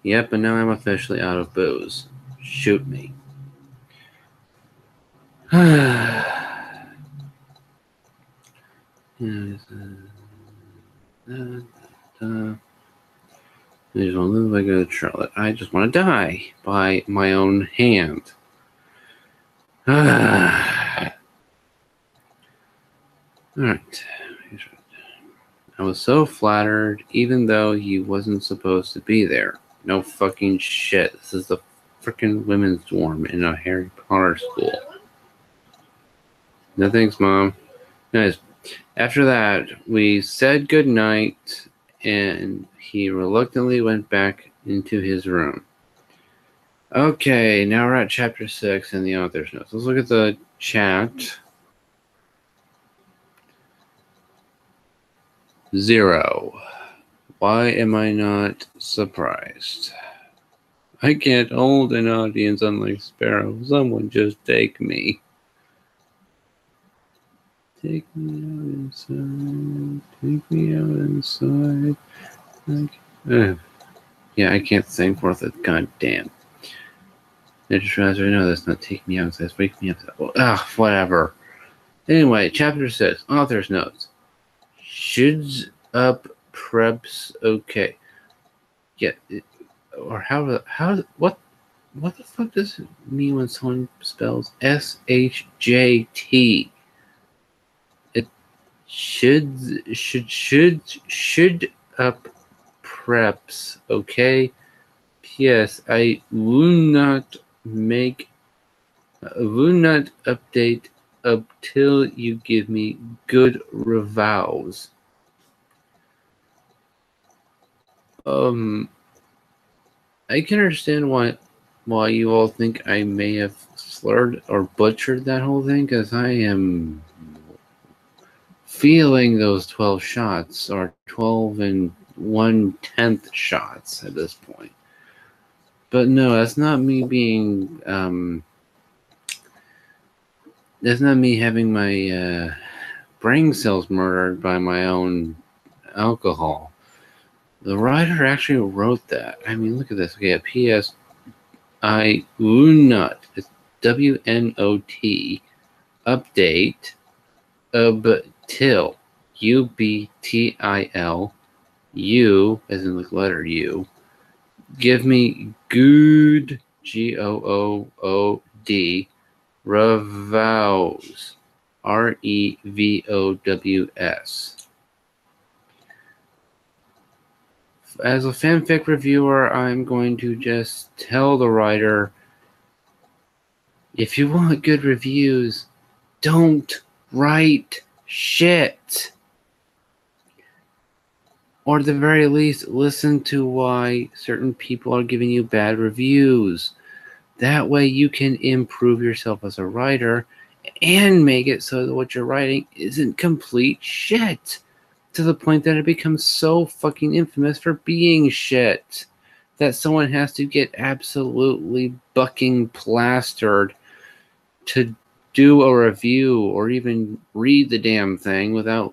Yep, and now I'm officially out of booze. Shoot me. I just want to live like a Charlotte. I just want to die by my own hand. Alright. I was so flattered, even though he wasn't supposed to be there. No fucking shit. This is the frickin' women's dorm in a Harry Potter school. No thanks, Mom. Anyways, after that, we said goodnight, and he reluctantly went back into his room. Okay, now we're at chapter 6 in the author's notes. Let's look at the chat. 0. Why am I not surprised? I can't hold an audience unlike Sparrow. Someone just take me. Take me out inside. Take me out inside. Yeah, I can't sing forth it. God damn. I just realized right now that's not take me out inside. It's wake me up. Whatever. Anyway, chapter 6. Author's notes. Shoulds up preps okay. Yeah, or what the fuck does it mean when someone spells SHJT? It should up preps okay. P.S. I will not update until you give me good reviews. I can understand why you all think I may have slurred or butchered that whole thing, because I am feeling those 12 shots, or 12 and 1/10 shots at this point. But no, that's not me being, that's not me having my brain cells murdered by my own alcohol. The writer actually wrote that. I mean, look at this. Okay, a P.S. I WNOT. It's WNOT. Update. Ubtil. UBTIL. U, as in the letter U. Give me good. GOOD. Revows. REVOWS. As a fanfic reviewer, I'm going to just tell the writer, if you want good reviews, don't write shit. Or at the very least, listen to why certain people are giving you bad reviews. That way you can improve yourself as a writer and make it so that what you're writing isn't complete shit. To the point that it becomes so fucking infamous for being shit that someone has to get absolutely bucking plastered to do a review or even read the damn thing without,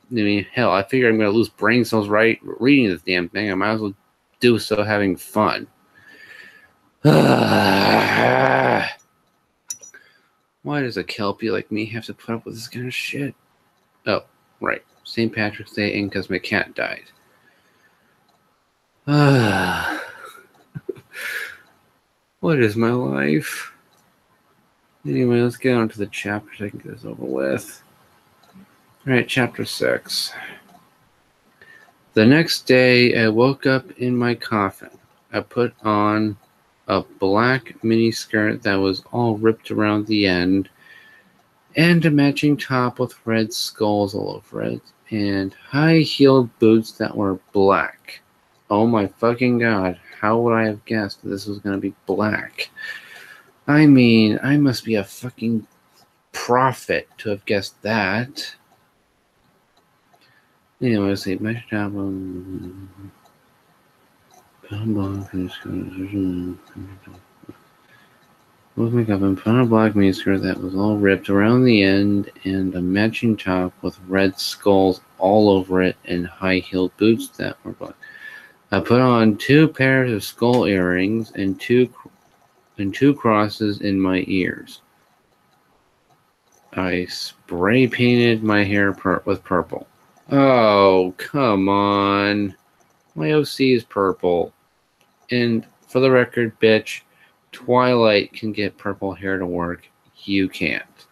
I mean, hell, I figure I'm going to lose brain cells reading this damn thing. I might as well do so having fun. Why does a Kelpie like me have to put up with this kind of shit? Oh, right. St. Patrick's Day and because my cat died. What is my life? Anyway, let's get on to the chapter so I can get this over with. Alright, chapter 6. The next day, I woke up in my coffin. I put on a black miniskirt that was all ripped around the end, and a matching top with red skulls all over it, and high-heeled boots that were black. Oh my fucking god, how would I have guessed this was going to be black? I mean, I must be a fucking prophet to have guessed that. Anyway, let's see, matching top with makeup and put on a black miniskirt that was all ripped around the end, and a matching top with red skulls all over it, and high-heeled boots that were black. I put on 2 pairs of skull earrings and two crosses in my ears. I spray painted my hair with purple. Oh, come on. My OC is purple. And for the record, bitch, Twilight can get purple hair to work. You can't.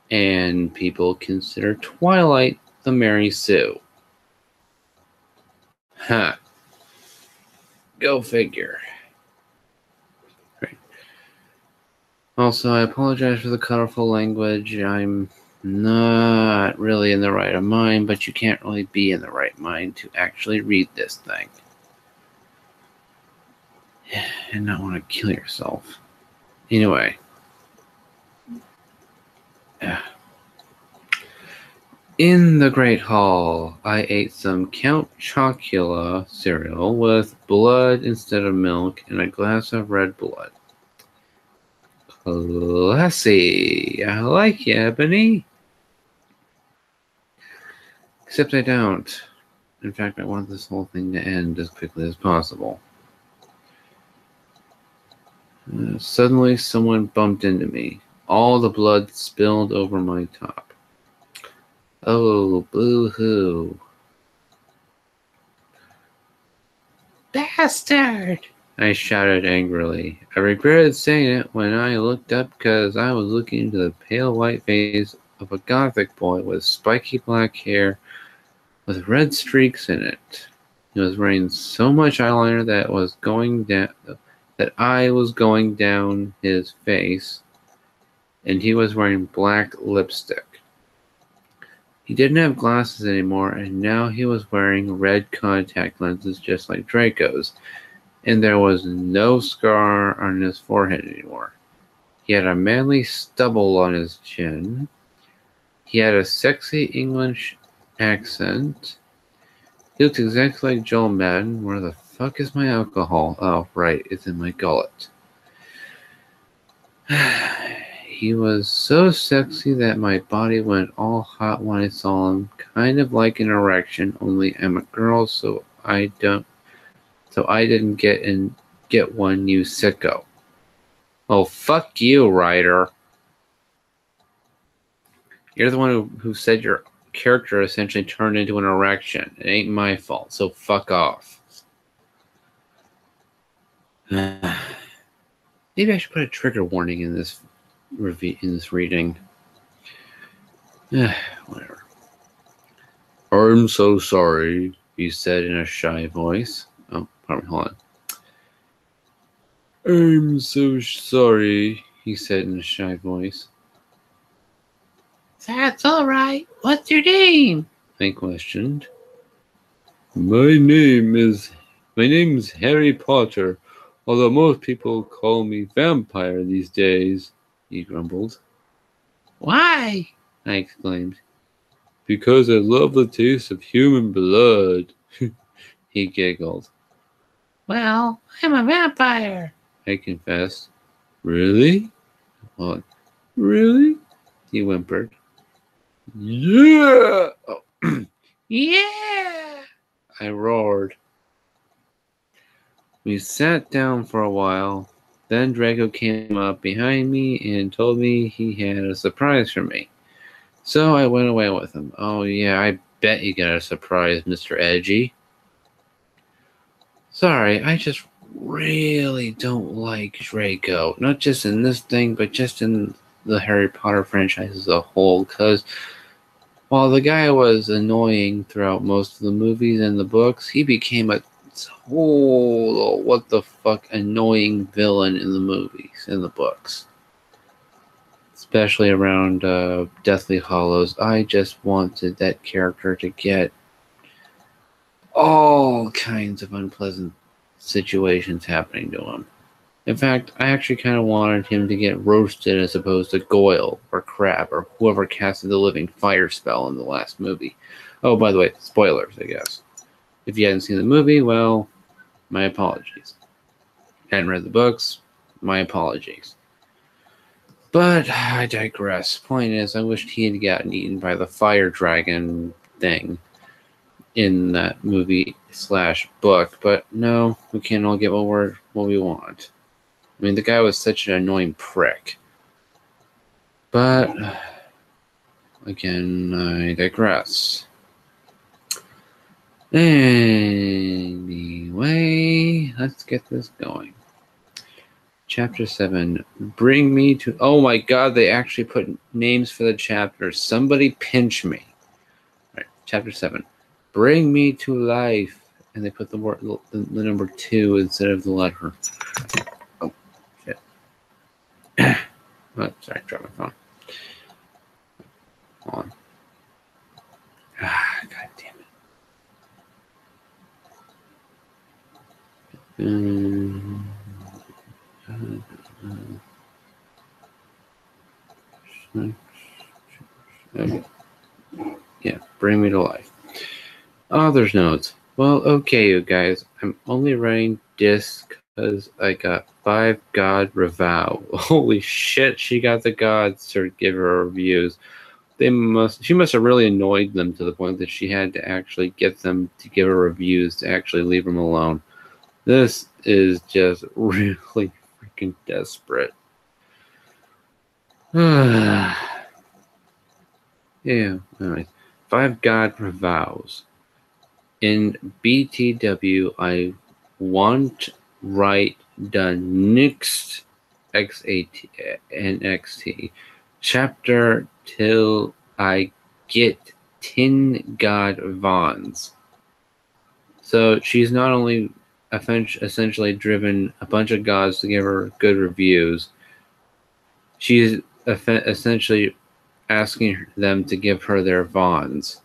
And people consider Twilight the Mary Sue. Huh. Go figure. Right. Also, I apologize for the colorful language. I'm not really in the right of mind, but you can't really be in the right mind to actually read this thing. And not want to kill yourself. Anyway. In the Great Hall, I ate some Count Chocula cereal with blood instead of milk and a glass of red blood. Classy. I like you, Ebony. Except I don't. In fact, I want this whole thing to end as quickly as possible. Suddenly, someone bumped into me. All the blood spilled over my top. Oh, boo-hoo. Bastard! I shouted angrily. I regretted saying it when I looked up because I was looking into the pale white face of a gothic boy with spiky black hair with red streaks in it. He was wearing so much eyeliner that I was going down his face, and he was wearing black lipstick. He didn't have glasses anymore, and now he was wearing red contact lenses just like Draco's, and there was no scar on his forehead anymore. He had a manly stubble on his chin. He had a sexy English accent. He looked exactly like Joel Madden. Where the fuck is my alcohol? Oh, right, it's in my gullet. He was so sexy that my body went all hot when I saw him, kind of like an erection, only I'm a girl, so I didn't get one, you sicko. Oh, fuck you, Ryder. You're the one who said your character essentially turned into an erection. It ain't my fault, so fuck off. Maybe I should put a trigger warning in this reading. Whatever. I'm so sorry, he said in a shy voice. Oh, pardon me, hold on. I'm so sorry, he said in a shy voice. That's all right. What's your name? I questioned. My name's Harry Potter, although most people call me Vampire these days, he grumbled. Why? I exclaimed. Because I love the taste of human blood, he giggled. Well, I'm a vampire, I confessed. Really? What? Really? He whimpered. Yeah! Oh. Yeah! I roared. We sat down for a while. Then Draco came up behind me and told me he had a surprise for me. So I went away with him. Oh yeah, I bet you got a surprise, Mr. Edgy. Sorry, I just really don't like Draco. Not just in this thing, but just in the Harry Potter franchise as a whole. Because while the guy was annoying throughout most of the movies and the books, he became a total what the fuck annoying villain in the movies and the books. Especially around Deathly Hallows. I just wanted that character to get all kinds of unpleasant situations happening to him. In fact, I actually kind of wanted him to get roasted as opposed to Goyle or Crab or whoever casted the living fire spell in the last movie. Oh, by the way, spoilers, I guess. If you hadn't seen the movie, well, my apologies. Hadn't read the books, my apologies. But I digress. Point is, I wished he had gotten eaten by the fire dragon thing in that movie / book, but no, we can't all get what we want. I mean, the guy was such an annoying prick. But again, I digress. Anyway, let's get this going. Chapter 7. Bring me to... Oh my god, they actually put names for the chapters. Somebody pinch me. Right, Chapter 7. Bring me to life. And they put the number 2 instead of the letter. Oh, shit. Oh, sorry, I dropped my phone. Hold on. God damn it. Okay. Yeah, bring me to life. Author's notes. Well, okay, you guys. I'm only writing this because I got 5 God Revow. Holy shit, she got the gods to give her reviews. She must have really annoyed them to the point that she had to actually get them to give her reviews to actually leave them alone. This is just really freaking desperate. Yeah, anyway. 5 God Revows. In BTW, I want write the next NXT chapter till I get 10 God Vons. So she's not only essentially driven a bunch of gods to give her good reviews, she's essentially asking them to give her their Vons.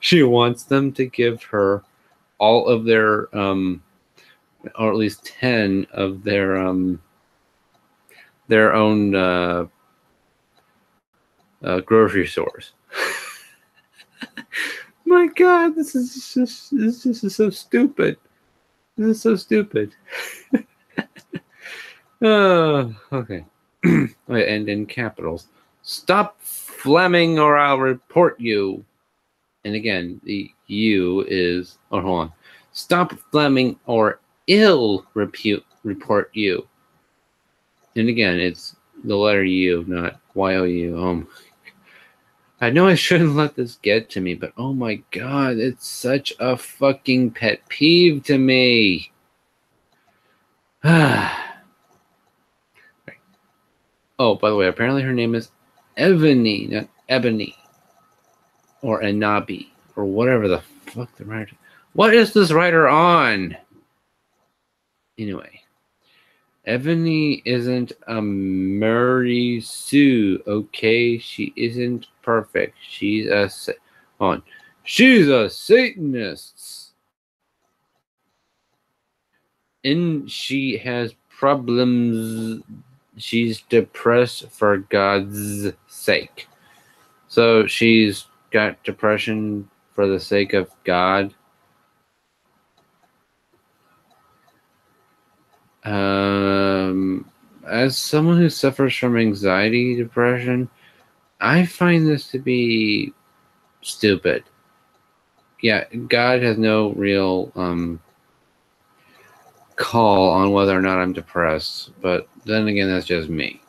She wants them to give her all of their, or at least 10 of their own grocery stores. My God, this is so stupid. This is so stupid. Okay. Wait, and in capitals. Stop Fleming or I'll report you. And again, the you is, oh, hold on. Stop Fleming or ill report you. And again, it's the letter U, not Y-O-U. I know I shouldn't let this get to me, but oh my God, it's such a fucking pet peeve to me. Oh, by the way, apparently her name is Ebony, not Ebony. Or Anabi. Or whatever the fuck the writer. What is this writer on? Anyway. Ebony isn't a Mary Sue, okay? She isn't perfect. She's a She's a Satanist. And she has problems. She's depressed for God's sake. So she's got depression for the sake of God. As someone who suffers from anxiety, depression, I find this to be stupid. Yeah, God has no real call on whether or not I'm depressed, but then again, that's just me.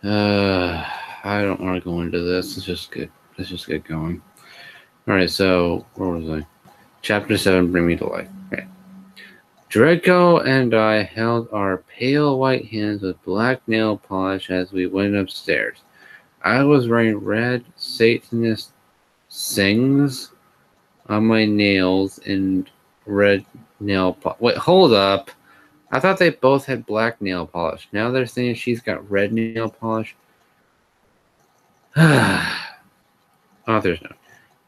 I don't want to go into this. Let's just get going. All right, so where was I? Chapter 7, Bring Me to Life. Okay. Draco and I held our pale white hands with black nail polish as we went upstairs. I was wearing red Satanist sings on my nails and red nail polish. Wait, hold up. I thought they both had black nail polish. Now they're saying she's got red nail polish. Author's note.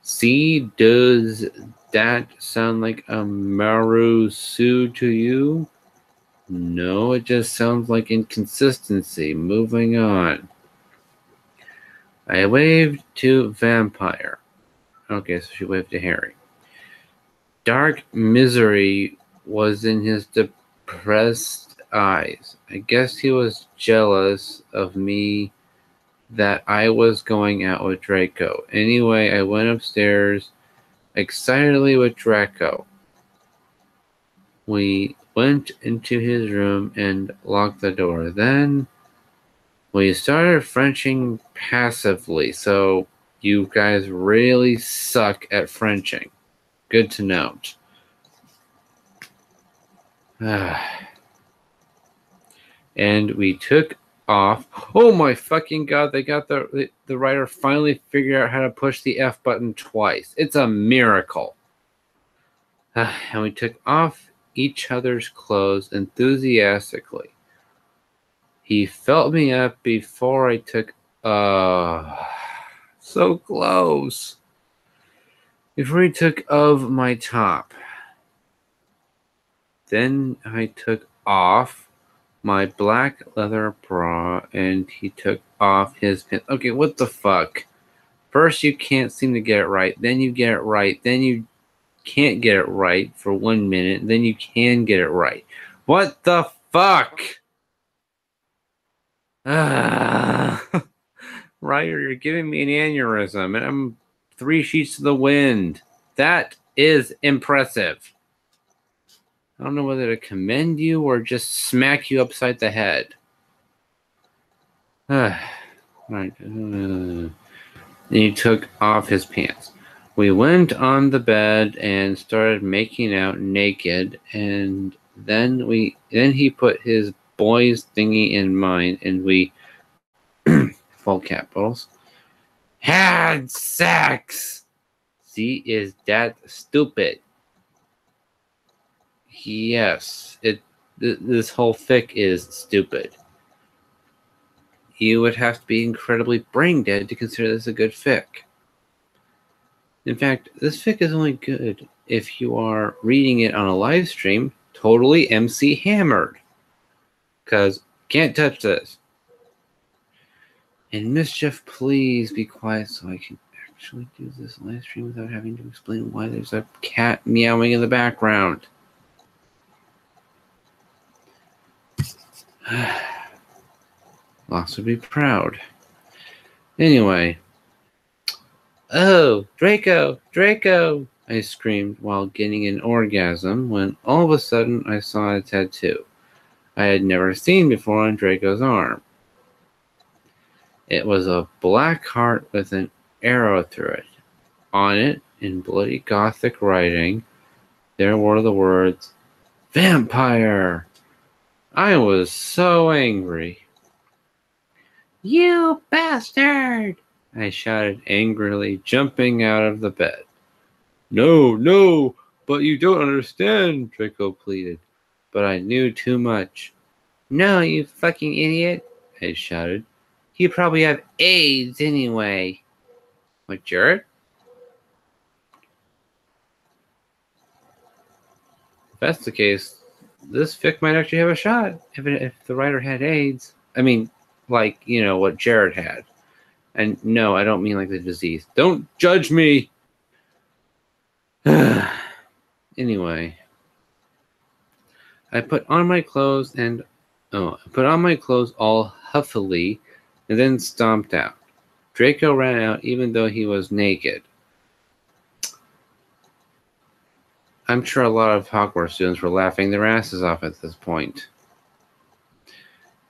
See, does that sound like a Maru Su to you? No, it just sounds like inconsistency. Moving on. I waved to Vampire. Okay, so she waved to Harry. Dark misery was in his depressed eyes. I guess he was jealous of me that I was going out with Draco. Anyway, I went upstairs excitedly with Draco. We went into his room and locked the door. Then we started Frenching passively, so you guys really suck at Frenching. Good to note. And we took off. Oh my fucking God, they got the writer finally figured out how to push the F button twice. It's a miracle. And we took off each other's clothes enthusiastically. He felt me up before I took so close. Before he took of my top. Then I took off my black leather bra and he took off his pants. Okay, what the fuck? First you can't seem to get it right, then you get it right, then you can't get it right for 1 minute, then you can get it right. What the fuck? Ryder, you're giving me an aneurysm and I'm 3 sheets to the wind. That is impressive. I don't know whether to commend you or just smack you upside the head. Right. Then he took off his pants. We went on the bed and started making out naked, and then he put his boy's thingy in mine, and we full capitals had sex. See, is that stupid? Yes, this whole fic is stupid. you would have to be incredibly brain dead to consider this a good fic. In fact, this fic is only good if you are reading it on a live stream, totally MC hammered. Because can't touch this. And Mischief, please be quiet so I can actually do this live stream without having to explain why there's a cat meowing in the background. Lots would be proud. Anyway. Oh, Draco! Draco! I screamed while getting an orgasm when all of a sudden I saw a tattoo I had never seen before on Draco's arm. It was a black heart with an arrow through it. On it, in bloody Gothic writing, there were the words, "Vampire!" I was so angry. "You bastard!" I shouted angrily, jumping out of the bed. No, no, but you don't understand, Draco pleaded. But I knew too much. No, you fucking idiot, I shouted. You probably have AIDS anyway. Like Jared? If that's the case, this fic might actually have a shot if the writer had AIDS. I mean, like, you know, what Jared had. And no, I don't mean like the disease. Don't judge me! Anyway. I put on my clothes all huffily and then stomped out. Draco ran out even though he was naked. I'm sure a lot of Hogwarts students were laughing their asses off at this point.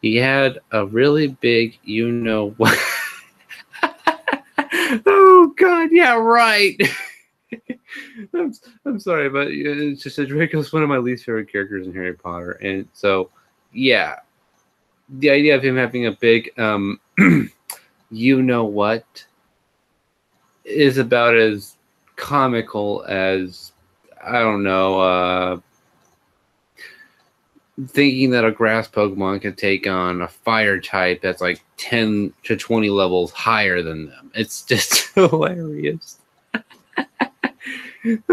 He had a really big you-know-what. Oh, God, yeah, right. I'm sorry, but it's just that Draco's one of my least favorite characters in Harry Potter. And so, yeah, the idea of him having a big you-know-what is about as comical as, I don't know, thinking that a grass Pokemon can take on a fire type that's like 10 to 20 levels higher than them. It's just hilarious. It's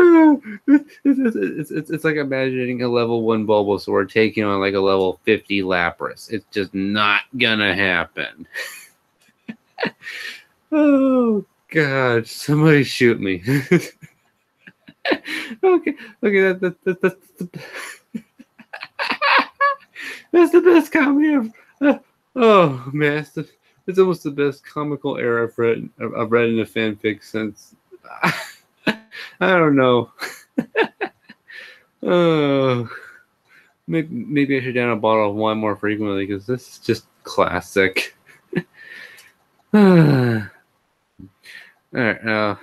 like imagining a level 1 Bulbasaur taking on like a level 50 Lapras. It's just not gonna happen. Oh, God. Somebody shoot me. Okay, that's the best comedy ever. Oh man, it's almost the best comical era I've read in a fanfic since I don't know. Oh, maybe I should down a bottle of wine more frequently because this is just classic. All right, yeah,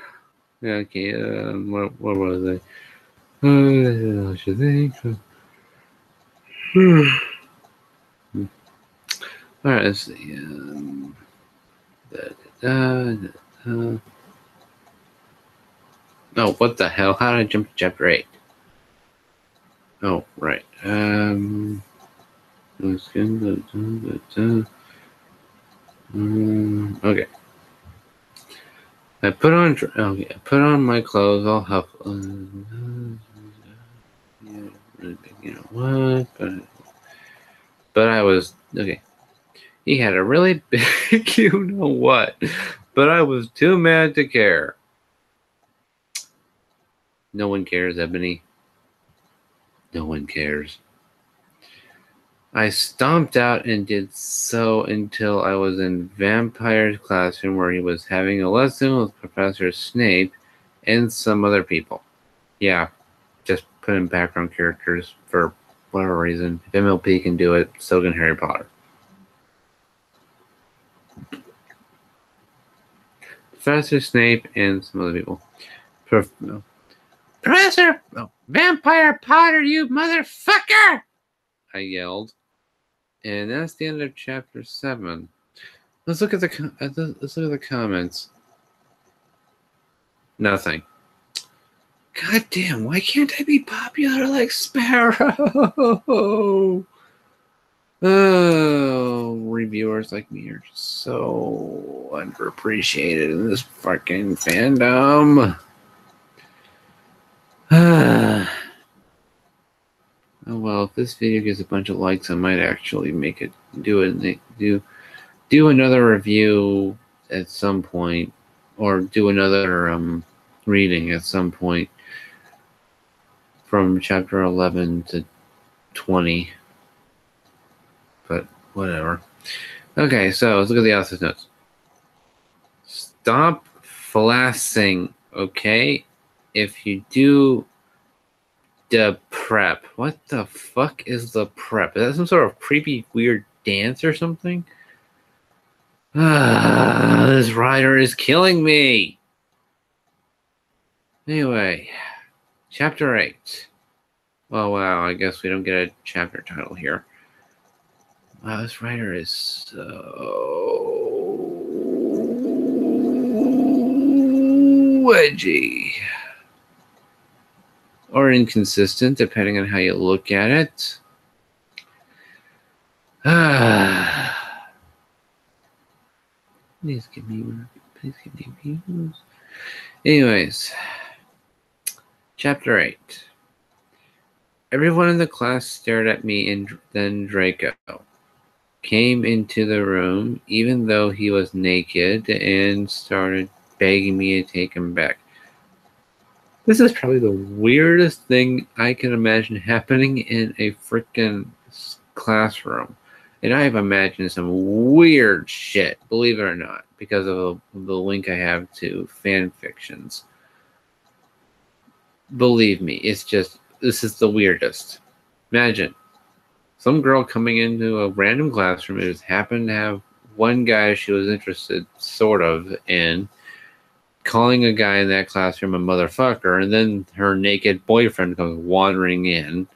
okay. What was I? I should think. All right, let's see. Oh, what the hell? How did I jump to chapter 8? Oh, right. Okay. I put on my clothes all huffle. You know what? But I was okay. He had a really big you know what, but I was too mad to care. No one cares, Ebony. No one cares. I stomped out and did so until I was in Vampire's classroom where he was having a lesson with Professor Snape and some other people. Yeah, just put in background characters for whatever reason. If MLP can do it, so can Harry Potter. Professor Snape and some other people. Professor Vampire Potter, you motherfucker! I yelled. And that's the end of chapter 7. Let's look at the comments. Nothing. God damn, why can't I be popular like Sparrow? Oh, reviewers like me are so underappreciated in this fucking fandom. Oh well, if this video gets a bunch of likes, I might actually make it do another review at some point, or do another reading at some point from chapter 11 to 20. But whatever. Okay, so let's look at the author's notes. Stop flassing, okay? If you do the prep. What the fuck is the prep? Is that some sort of creepy, weird dance or something? This writer is killing me. Anyway, chapter 8. Oh, wow, I guess we don't get a chapter title here. Wow, this writer is so edgy. Or inconsistent, depending on how you look at it. Please give me views. Anyways, chapter 8. Everyone in the class stared at me, and then Draco came into the room, even though he was naked, and started begging me to take him back. This is probably the weirdest thing I can imagine happening in a freaking classroom. And I have imagined some weird shit, believe it or not, because of the link I have to fan fictions. Believe me, it's just, this is the weirdest. Imagine some girl coming into a random classroom who just happened to have one guy she was interested, sort of, in, calling a guy in that classroom a motherfucker, and then her naked boyfriend comes wandering in,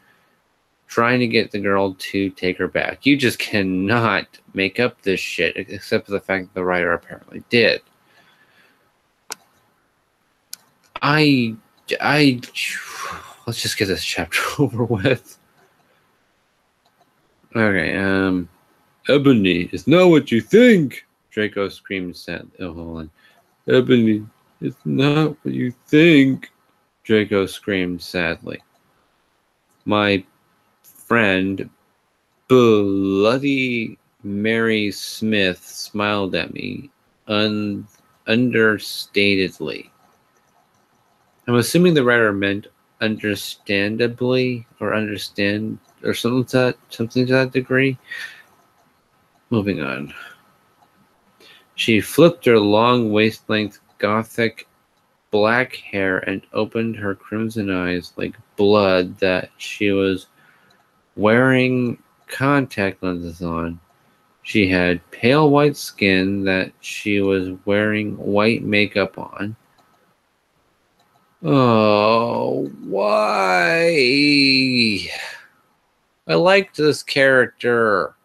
trying to get the girl to take her back. You just cannot make up this shit, except for the fact that the writer apparently did. Let's just get this chapter over with. Okay, Ebony, it's not what you think, Draco screamed sadly. Oh, hold on. Ebony, it's not what you think, Draco screamed sadly. My friend, Bloody Mary Smith, smiled at me understatedly. I'm assuming the writer meant understandably, or understand, or something to that degree. Moving on. She flipped her long waist-length gothic black hair and opened her crimson eyes like blood that she was wearing contact lenses on. She had pale white skin that she was wearing white makeup on. Oh, why? I liked this character.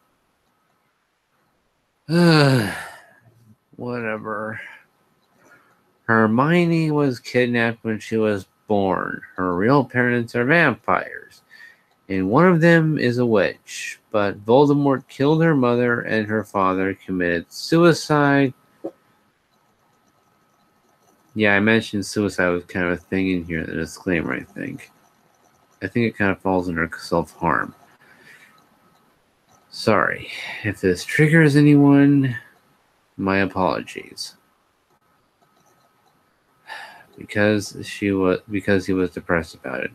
Whatever. Hermione was kidnapped when she was born. Her real parents are vampires, and one of them is a witch. But Voldemort killed her mother, and her father committed suicide. Yeah, I mentioned suicide was kind of a thing in here in the disclaimer, I think. I think it kind of falls under self-harm. Sorry. If this triggers anyone, my apologies. Because he was depressed about it.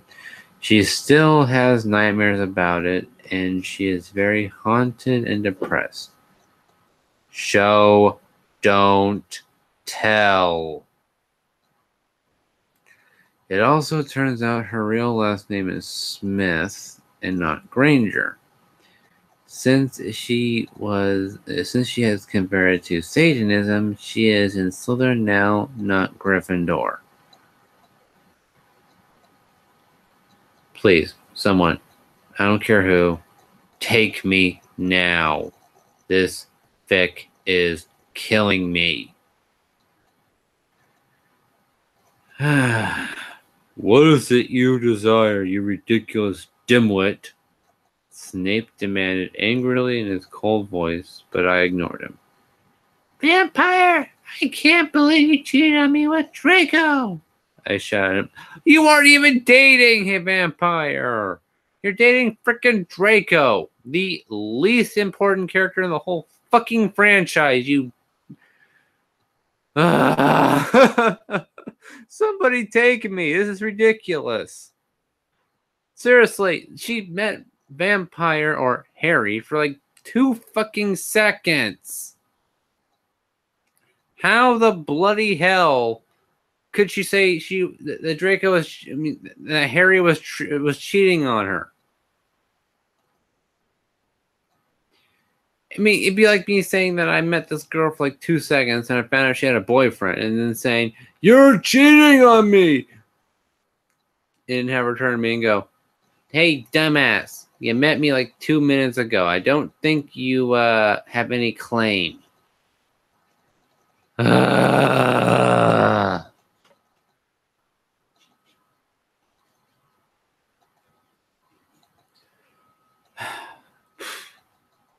She still has nightmares about it, and she is very haunted and depressed. Show, don't tell. It also turns out her real last name is Smith and not Granger. Since she has converted to Satanism, she is in Slytherin now, not Gryffindor. Please, someone, I don't care who, take me now. This fic is killing me. What is it you desire, you ridiculous dimwit? Snape demanded angrily in his cold voice, but I ignored him. Vampire! I can't believe you cheated on me with Draco! I shouted at him. You aren't even dating him, Vampire! You're dating frickin' Draco, the least important character in the whole fucking franchise, you... Somebody take me. This is ridiculous. Seriously, she met Vampire or Harry for like 2 fucking seconds. How the bloody hell could she say the Draco was? I mean, that Harry was cheating on her? I mean, it'd be like me saying that I met this girl for like 2 seconds and I found out she had a boyfriend, and then saying, "You're cheating on me," and have her turn to me and go, "Hey, dumbass, you met me like 2 minutes ago. I don't think you have any claim."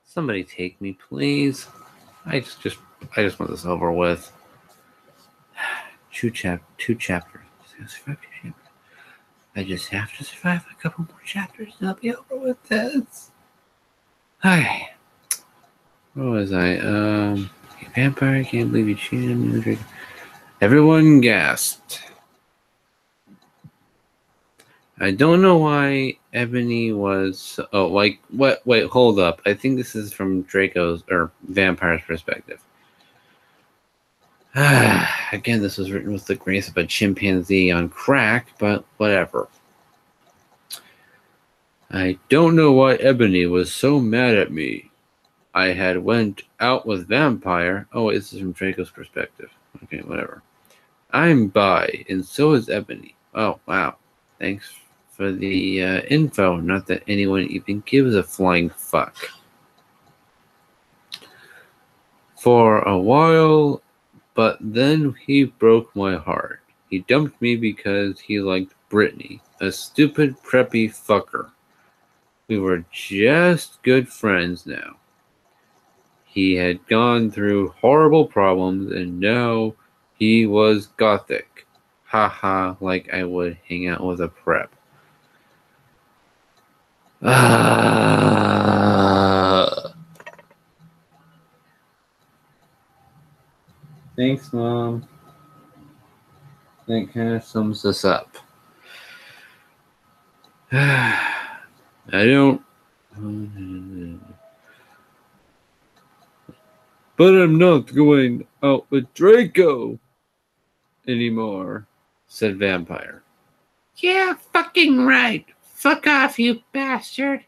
Somebody take me, please. I just want this over with. 2 chapters. I just have to survive a couple more chapters and I'll be over with this. Hi. Where was I? Vampire, I can't believe you cheated on me. Everyone gasped. I don't know why Ebony was... Oh, like, what? Wait, hold up. I think this is from Draco's, or Vampire's perspective. Again, this was written with the grace of a chimpanzee on crack, but whatever. I don't know why Ebony was so mad at me. I had went out with Vampire. Oh, wait, this is from Draco's perspective. Okay, whatever. I'm bi, and so is Ebony. Oh, wow. Thanks for the info. Not that anyone even gives a flying fuck. For a while, but then he broke my heart. He dumped me because he liked Brittany, a stupid preppy fucker. We were just good friends now. He had gone through horrible problems, and now he was gothic. Haha, like I would hang out with a prep. Thanks, Mom. That kind of sums this up. I don't... But I'm not going out with Draco anymore, said Vampire. Yeah, fucking right. Fuck off, you bastard.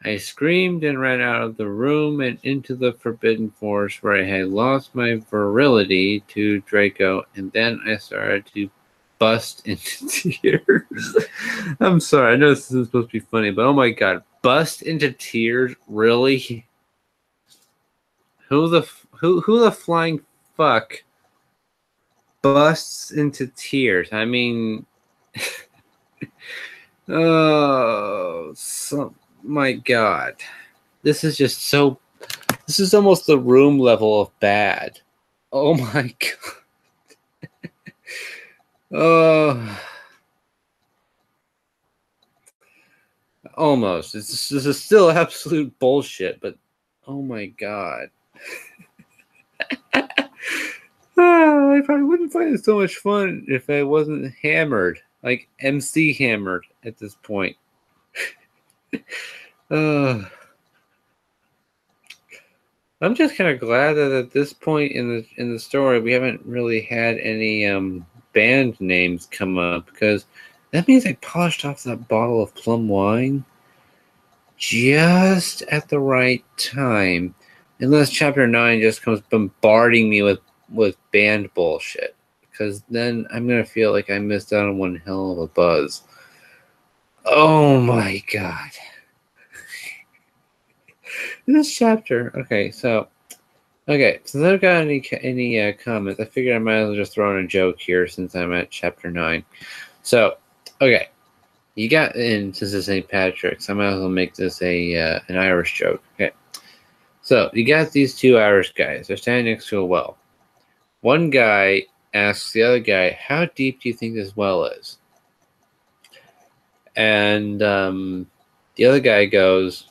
I screamed and ran out of the room and into the Forbidden Forest, where I had lost my virility to Draco, and then I started to bust into tears. I'm sorry, I know this isn't supposed to be funny, but oh my god, bust into tears? Really? Who the flying fuck busts into tears? I mean, oh, my god. This is just so... This is almost the Room level of bad. Oh my god. Oh. Almost. This is still absolute bullshit, but oh my god. I probably wouldn't find it so much fun if I wasn't hammered. Like MC hammered at this point. I'm just kind of glad that at this point in the story we haven't really had any band names come up, because that means I polished off that bottle of plum wine just at the right time, unless chapter 9 just comes bombarding me with band bullshit, because then I'm gonna feel like I missed out on one hell of a buzz. Oh my god. This chapter, since I don't got any comments, I figured I might as well just throw in a joke here since I'm at chapter 9. So, okay. You got, and since it's St. Patrick's, I might as well make this an Irish joke. Okay. So you got these two Irish guys. They're standing next to a well. One guy asks the other guy, "How deep do you think this well is?" And the other guy goes,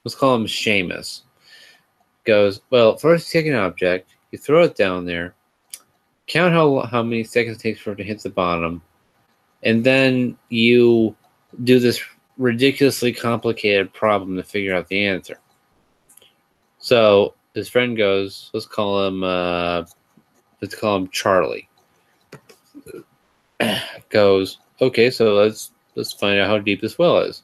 let's call him Seamus. Goes, well, first you take an object, you throw it down there, count how many seconds it takes for it to hit the bottom, and then you do this ridiculously complicated problem to figure out the answer. So his friend goes, let's call him Charlie. Goes, okay, so let's find out how deep this well is.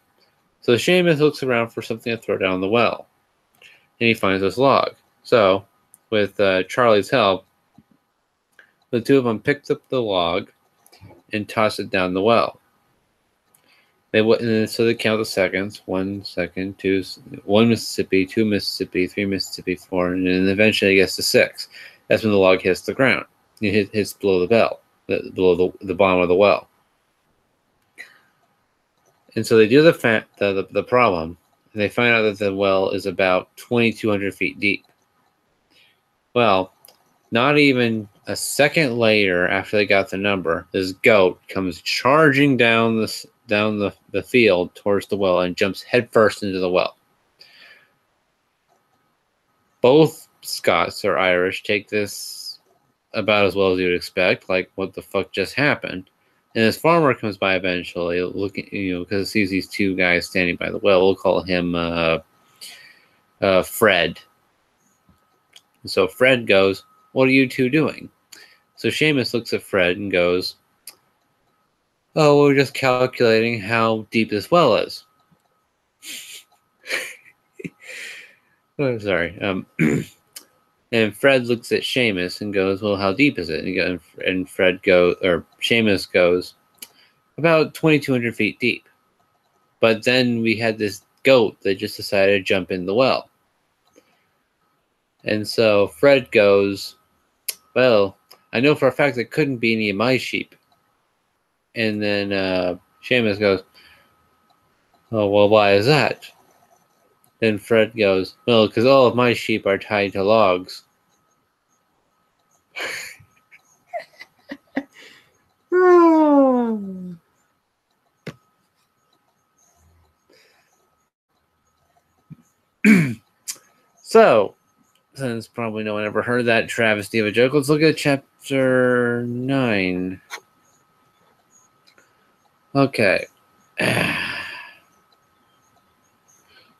So Seamus looks around for something to throw down the well, and he finds this log. So, with Charlie's help, the two of them picked up the log and tossed it down the well. So they count the seconds: 1 second, 1 Mississippi, 2 Mississippi, 3 Mississippi, 4, and then eventually it gets to 6. That's when the log hits the ground. It hits below below the bottom of the well. And so they do the problem, and they find out that the well is about 2,200 feet deep. Well, not even a second later, after they got the number, this goat comes charging down the field towards the well and jumps headfirst into the well. Both Scots or Irish take this about as well as you would expect, like what the fuck just happened. And this farmer comes by eventually, looking, because he sees these two guys standing by the well. We'll call him Fred. So Fred goes, "What are you two doing?" So Seamus looks at Fred and goes, "Oh, we're just calculating how deep this well is." Oh, sorry. And Fred looks at Seamus and goes, "Well, how deep is it?" And Seamus goes, "About 2,200 feet deep." But then we had this goat that just decided to jump in the well. And so Fred goes, "Well, I know for a fact it couldn't be any of my sheep." And then Seamus goes, "Oh, well, why is that?" Then Fred goes, "Well, because all of my sheep are tied to logs." So, since probably no one ever heard that travesty of a joke, let's look at chapter 9. Okay.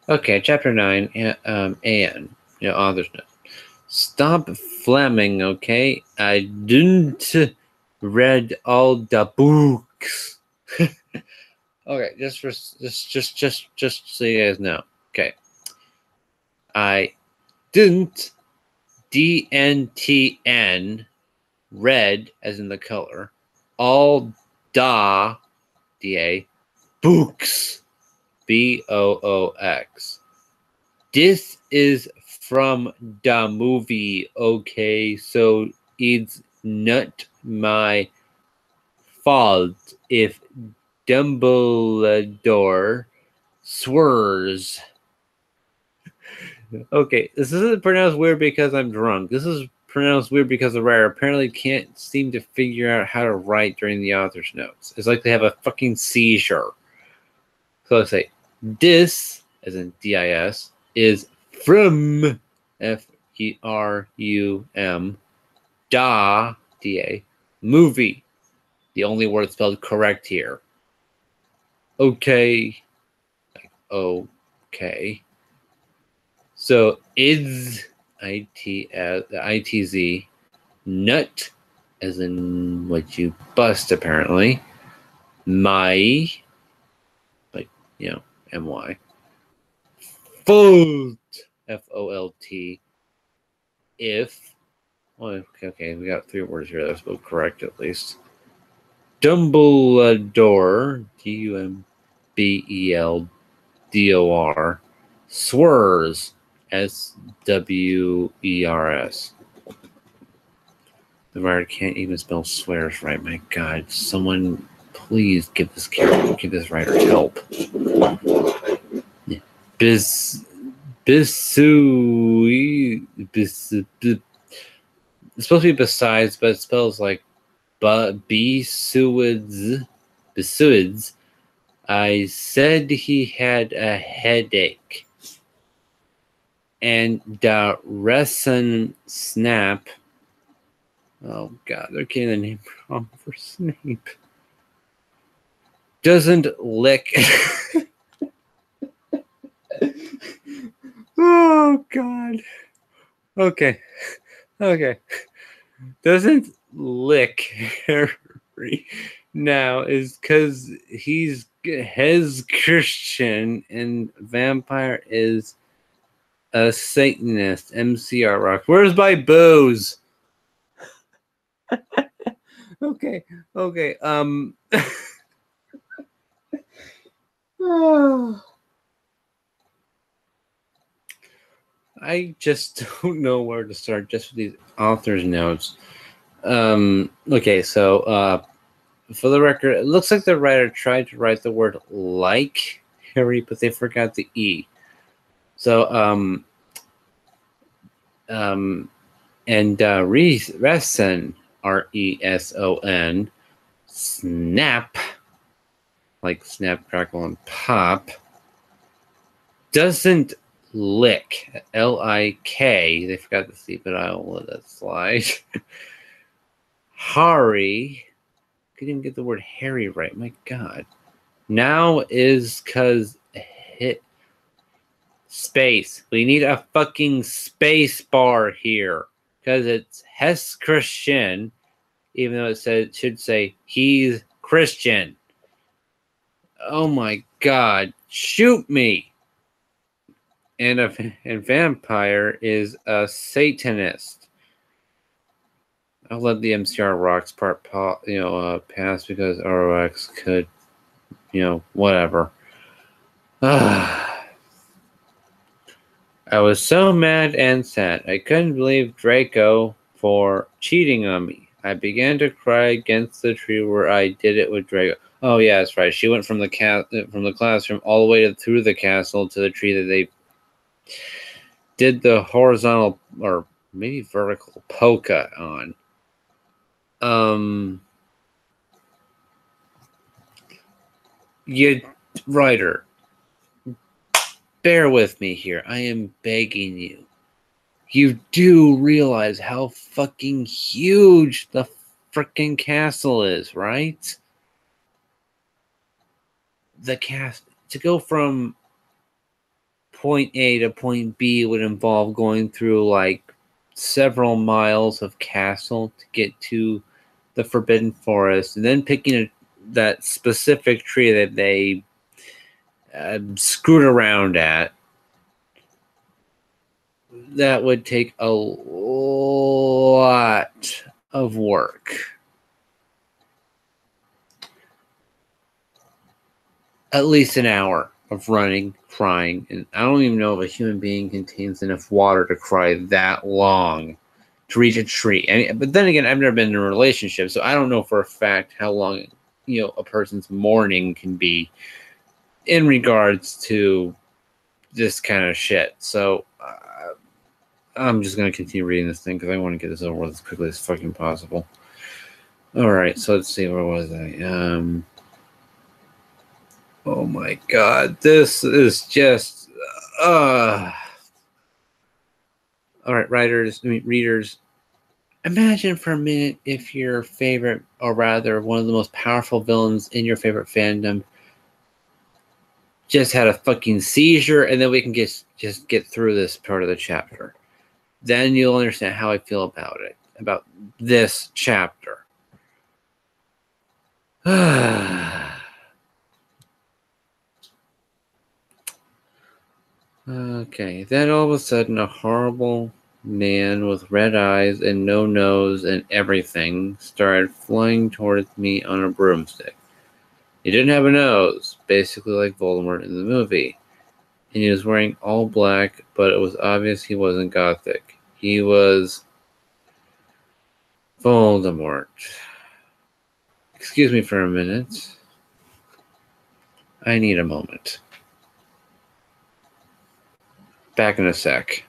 Okay, chapter 9, and author's note. Stop flamming, okay? I didn't read all the books. Okay, just so you guys know. Okay. I didn't DNTN red as in the color all da DA books BOOX. This is from the movie, okay? So it's not my fault if Dumbledore swears. Okay, this isn't pronounced weird because I'm drunk. This is pronounced weird because the writer apparently can't seem to figure out how to write during the author's notes. It's like they have a fucking seizure. So let's say, this, as in DIS, is from FERUM, da, DA, movie. The only word spelled correct here. Okay. Okay. So is ITZ nut, as in what you bust apparently. My, like, MY. Fault, FOLT. If, well, okay, we got 3 words here that are spelled correct at least. Dumbledore, DUMBELDOR, swears, SWERS. The writer can't even spell swears right. My God, someone please give this writer help. It's supposed to be besides, but it spells like Besuids. I said he had a headache. And Reson Snap. Oh god, they're getting the name wrong for Snape. Doesn't lick. Oh god. Okay. Doesn't lick Harry now is because he's his Christian and Vampire is a Satanist. MCR Rock. Where's my booze? Okay. I just don't know where to start just with these author's notes. Okay, so for the record, it looks like the writer tried to write the word like Harry, but they forgot the E. So, Reson, Reson, Snap, like Snap, Crackle, and Pop, doesn't lick, L-I-K, they forgot the C, but I'll let that slide. Hari, couldn't even get the word Harry right, my god. Now is because hit space. We need a fucking space bar here. Because it's Hess Christian, even though it should say he's Christian. Oh my god. Shoot me. And Vampire is a Satanist. I'll let the MCR Rocks part pass because ROX could, whatever. I was so mad and sad. I couldn't believe Draco for cheating on me. I began to cry against the tree where I did it with Draco. Oh yeah, that's right. She went from the classroom all the way through the castle to the tree that they did the horizontal or maybe vertical polka on. Writer, bear with me here. I am begging you. You do realize how fucking huge the freaking castle is, right? The to go from point A to point B would involve going through like several miles of castle to get to the Forbidden Forest, and then picking that specific tree that they screwed around at. That would take a lot of work. At least an hour of running, crying, and I don't even know if a human being contains enough water to cry that long to reach a tree. But then again, I've never been in a relationship, so I don't know for a fact how long a person's mourning can be in regards to this kind of shit. So I'm just going to continue reading this thing because I want to get this over with as quickly as fucking possible. Alright, so let's see, where was I? Oh my god, this is just... Alright, readers, imagine for a minute if your favorite, or rather one of the most powerful villains in your favorite fandom just had a fucking seizure, and then we can just get through this part of the chapter. Then you'll understand how I feel about it, about this chapter. Okay, then all of a sudden a horrible man with red eyes and no nose and everything started flying towards me on a broomstick. He didn't have a nose, basically like Voldemort in the movie. And he was wearing all black, but it was obvious he wasn't gothic. He was Voldemort. Excuse me for a minute. I need a moment. Back in a sec.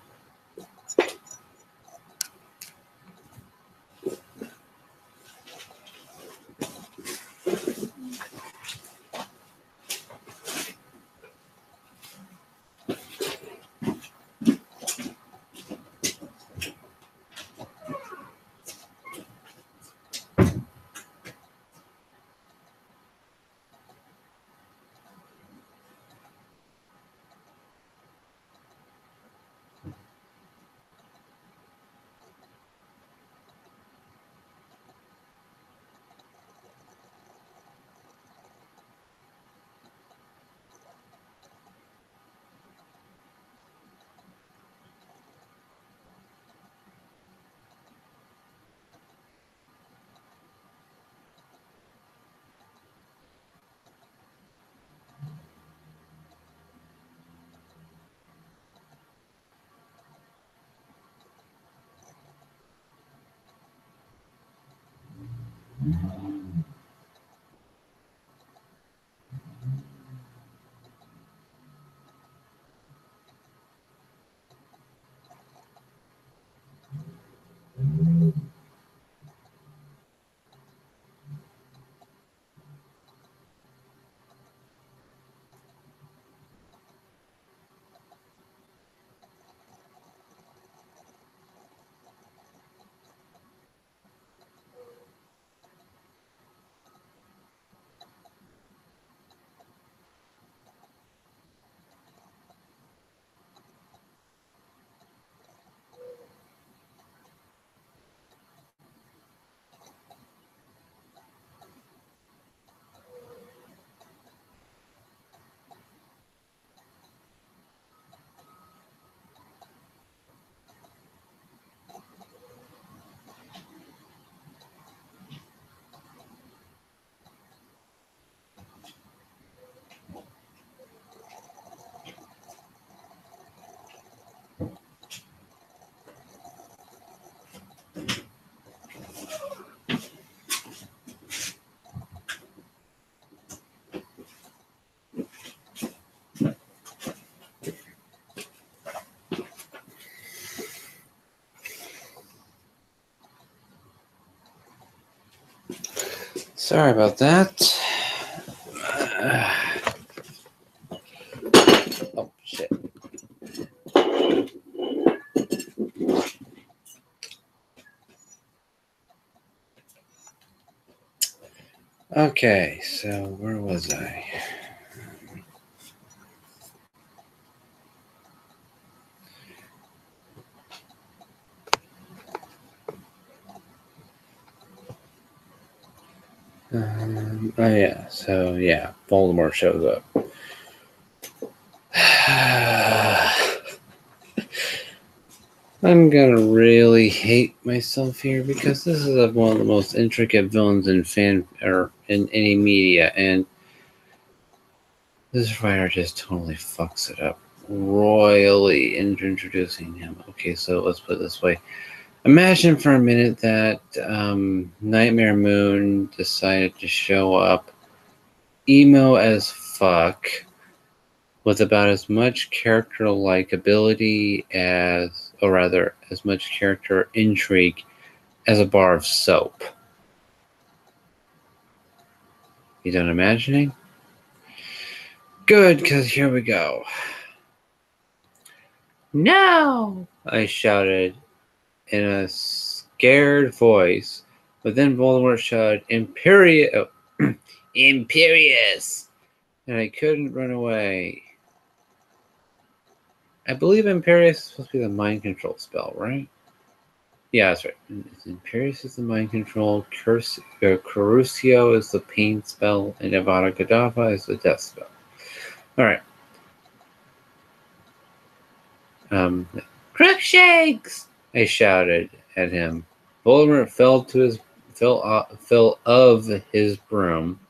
Sorry about that. Oh, shit. Okay, so where was I? Oh yeah, so yeah, Voldemort shows up. I'm gonna really hate myself here because this is one of the most intricate villains in in any media, and this writer just totally fucks it up royally in introducing him. Okay, so let's put it this way. Imagine for a minute that Nightmare Moon decided to show up emo as fuck with about as much character likability as, or rather, as much character intrigue as a bar of soap. You done imagining? Good, because here we go. No! I shouted in a scared voice, but then Voldemort shouted, Imperious! And I couldn't run away. I believe Imperious is supposed to be the mind control spell, right? Yeah, that's right. Imperious is the mind control, Crucio is the pain spell, and Avada Kedavra is the death spell. Alright. Crookshanks! I shouted at him. Voldemort fell of his broom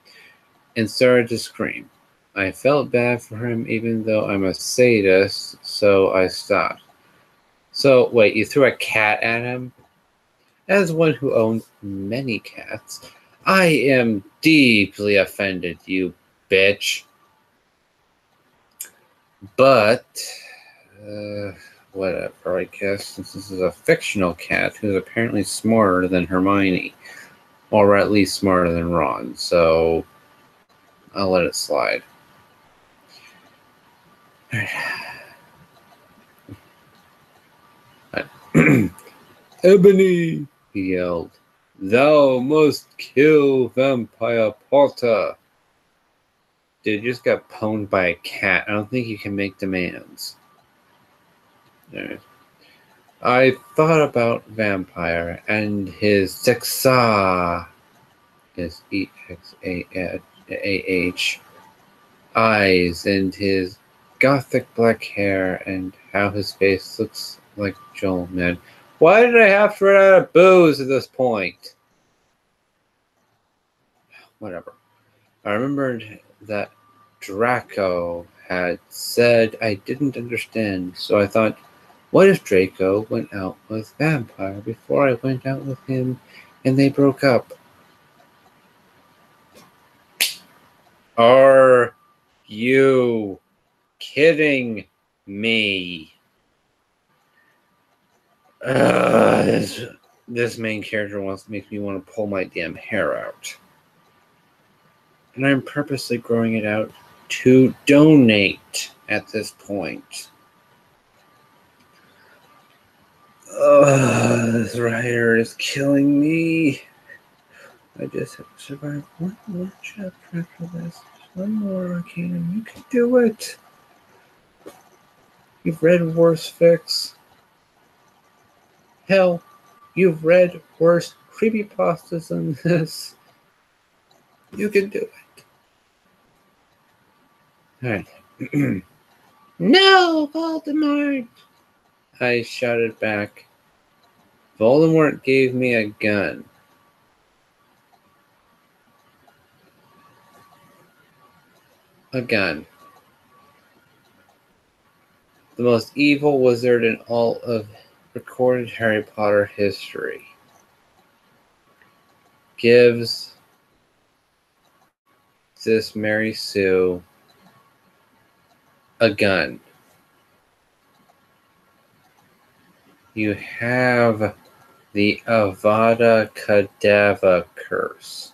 and started to scream. I felt bad for him even though I'm a sadist, so I stopped. So, wait, you threw a cat at him? As one who owns many cats, I am deeply offended, you bitch. But, whatever, I guess, since this is a fictional cat who's apparently smarter than Hermione, or at least smarter than Ron, so I'll let it slide. Ebony, he yelled, thou must kill Vampire Potter. Dude, you just got pwned by a cat. I don't think you can make demands. Right. I thought about Vampire and his Sexa, his EXAH eyes, and his gothic black hair, and how his face looks like Joel, man. Why did I have to run out of booze at this point? Whatever. I remembered that Draco had said I didn't understand, so I thought, what if Draco went out with Vampire before I went out with him and they broke up? Are you kidding me? This main character makes me want to pull my damn hair out. And I'm purposely growing it out to donate at this point. This writer is killing me. I just have to survive one more chapter after this. One more, Arcanum. You can do it. You've read worse fics. Hell, you've read worse creepypastas than this. You can do it. Alright. No, Voldemort! I shouted back. Voldemort gave me a gun. A gun. The most evil wizard in all of recorded Harry Potter history. Gives this Mary Sue a gun. You have the Avada Kedavra curse.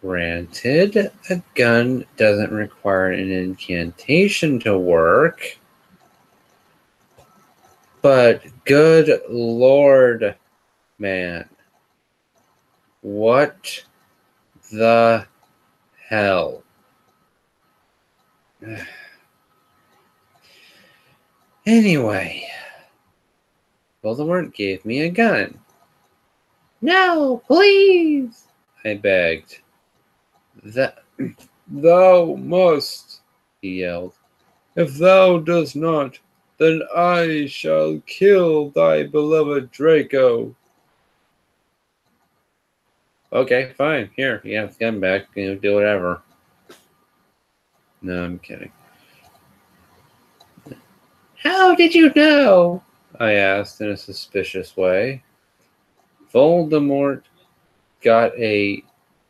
Granted, a gun doesn't require an incantation to work, but good lord, man. What the hell? Anyway, Voldemort gave me a gun. No, please, I begged. Thou must, he yelled. If thou dost not, then I shall kill thy beloved Draco. Okay, fine. Here, you have the gun back. Do whatever. No, I'm kidding. How did you know? I asked in a suspicious way. Voldemort got a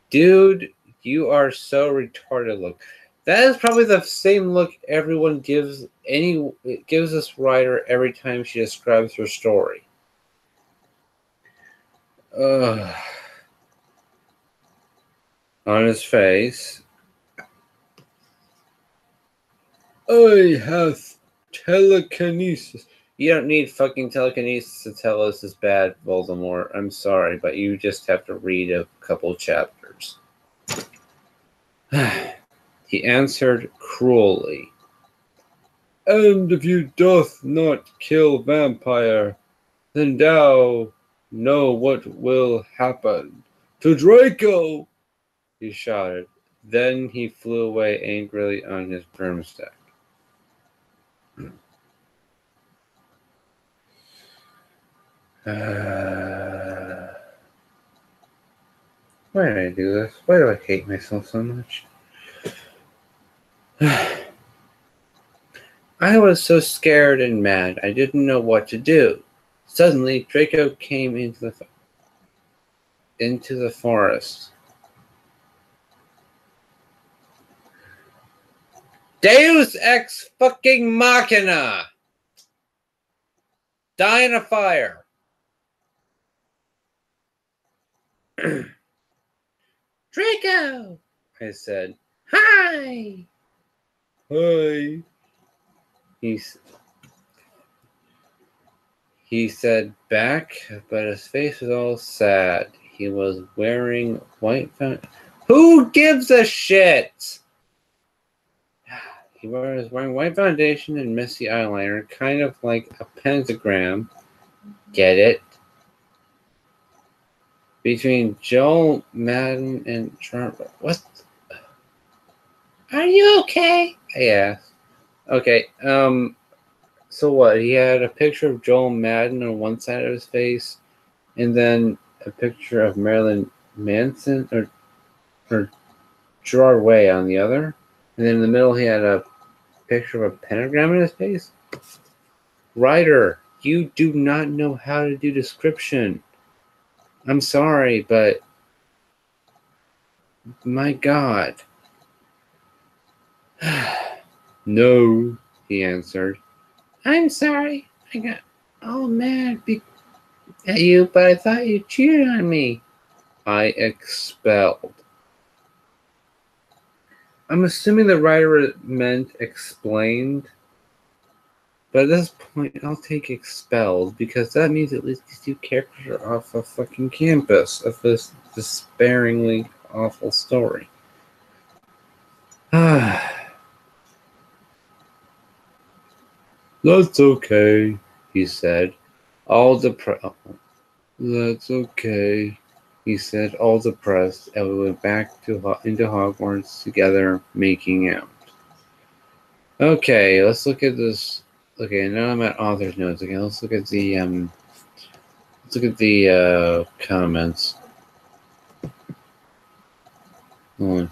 dude, you are so retarded look. That is probably the same look everyone gives this writer every time she describes her story. On his face, I have telekinesis. You don't need fucking telekinesis to tell us this is bad, Voldemort. I'm sorry, but you just have to read a couple chapters. He answered cruelly. And if you doth not kill Vampire, then thou know what will happen to Draco, he shouted. Then he flew away angrily on his broomstick. Why did I do this? Why do I hate myself so much? I was so scared and mad, I didn't know what to do. Suddenly, Draco came into the forest. Deus ex fucking machina! Die in a fire! Draco! I said. Hi! Hi! He said back, but his face was all sad. He was wearing white foundation. Who gives a shit? He was wearing white foundation and messy eyeliner, kind of like a pentagram. Get it? Between Joel Madden and Trump. What? Are you okay? I asked. Okay, so what? He had a picture of Joel Madden on one side of his face, and then a picture of Marilyn Manson or Gerard Way on the other, and then in the middle he had a picture of a pentagram in his face. Writer, you do not know how to do description. I'm sorry, but my God. No, he answered. I'm sorry. I got all mad at you, but I thought you cheated on me. I expelled. I'm assuming the writer meant explained, but at this point, I'll take expelled because that means at least these two characters are off a fucking campus of this despairingly awful story. That's okay, he said. That's okay, he said, all depressed, and we went back into Hogwarts together, making out. Okay, let's look at this. Okay, now I'm at author's notes again. Let's look at the comments. Hold on.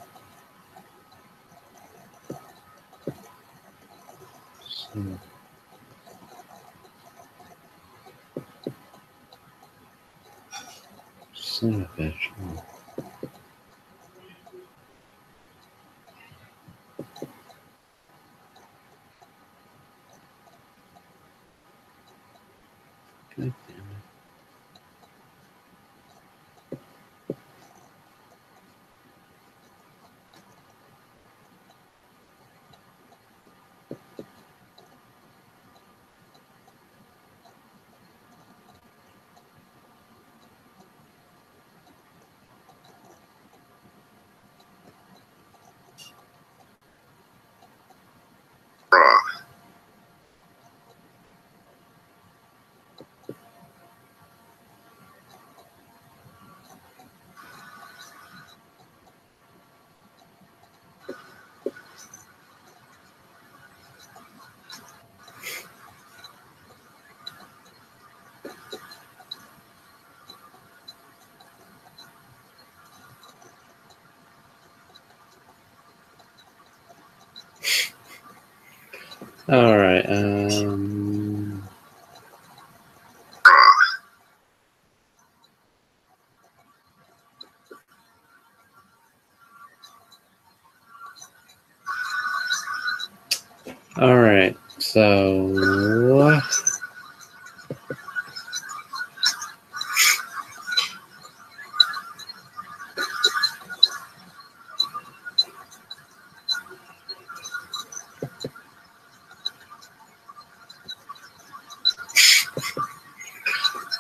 Son of a bitch. God damn it. All right. All right. So.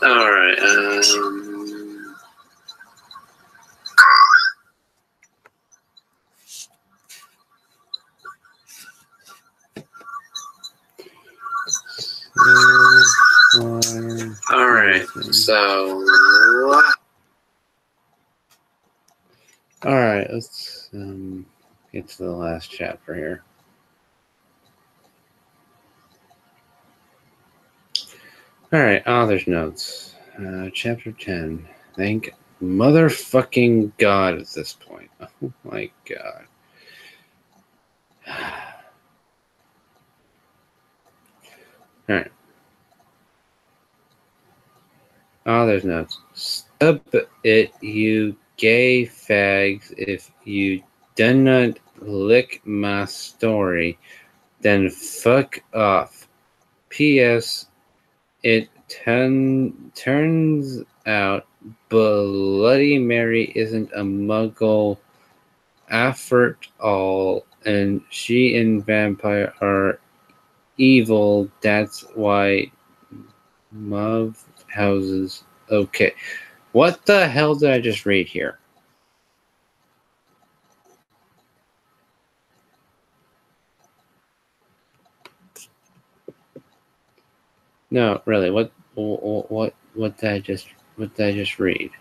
All right. All right. So. All right. Let's get to the last chapter here. All right. Author's notes. Chapter 10. Thank motherfucking God at this point. Oh my God. All right. Author's notes. Stop it, you gay fags. If you do not lick my story, then fuck off. P.S. It turns out Bloody Mary isn't a muggle after all, and she and Vampire are evil. That's why Mauve houses. Okay. What the hell did I just read here? No, really. What did I just read?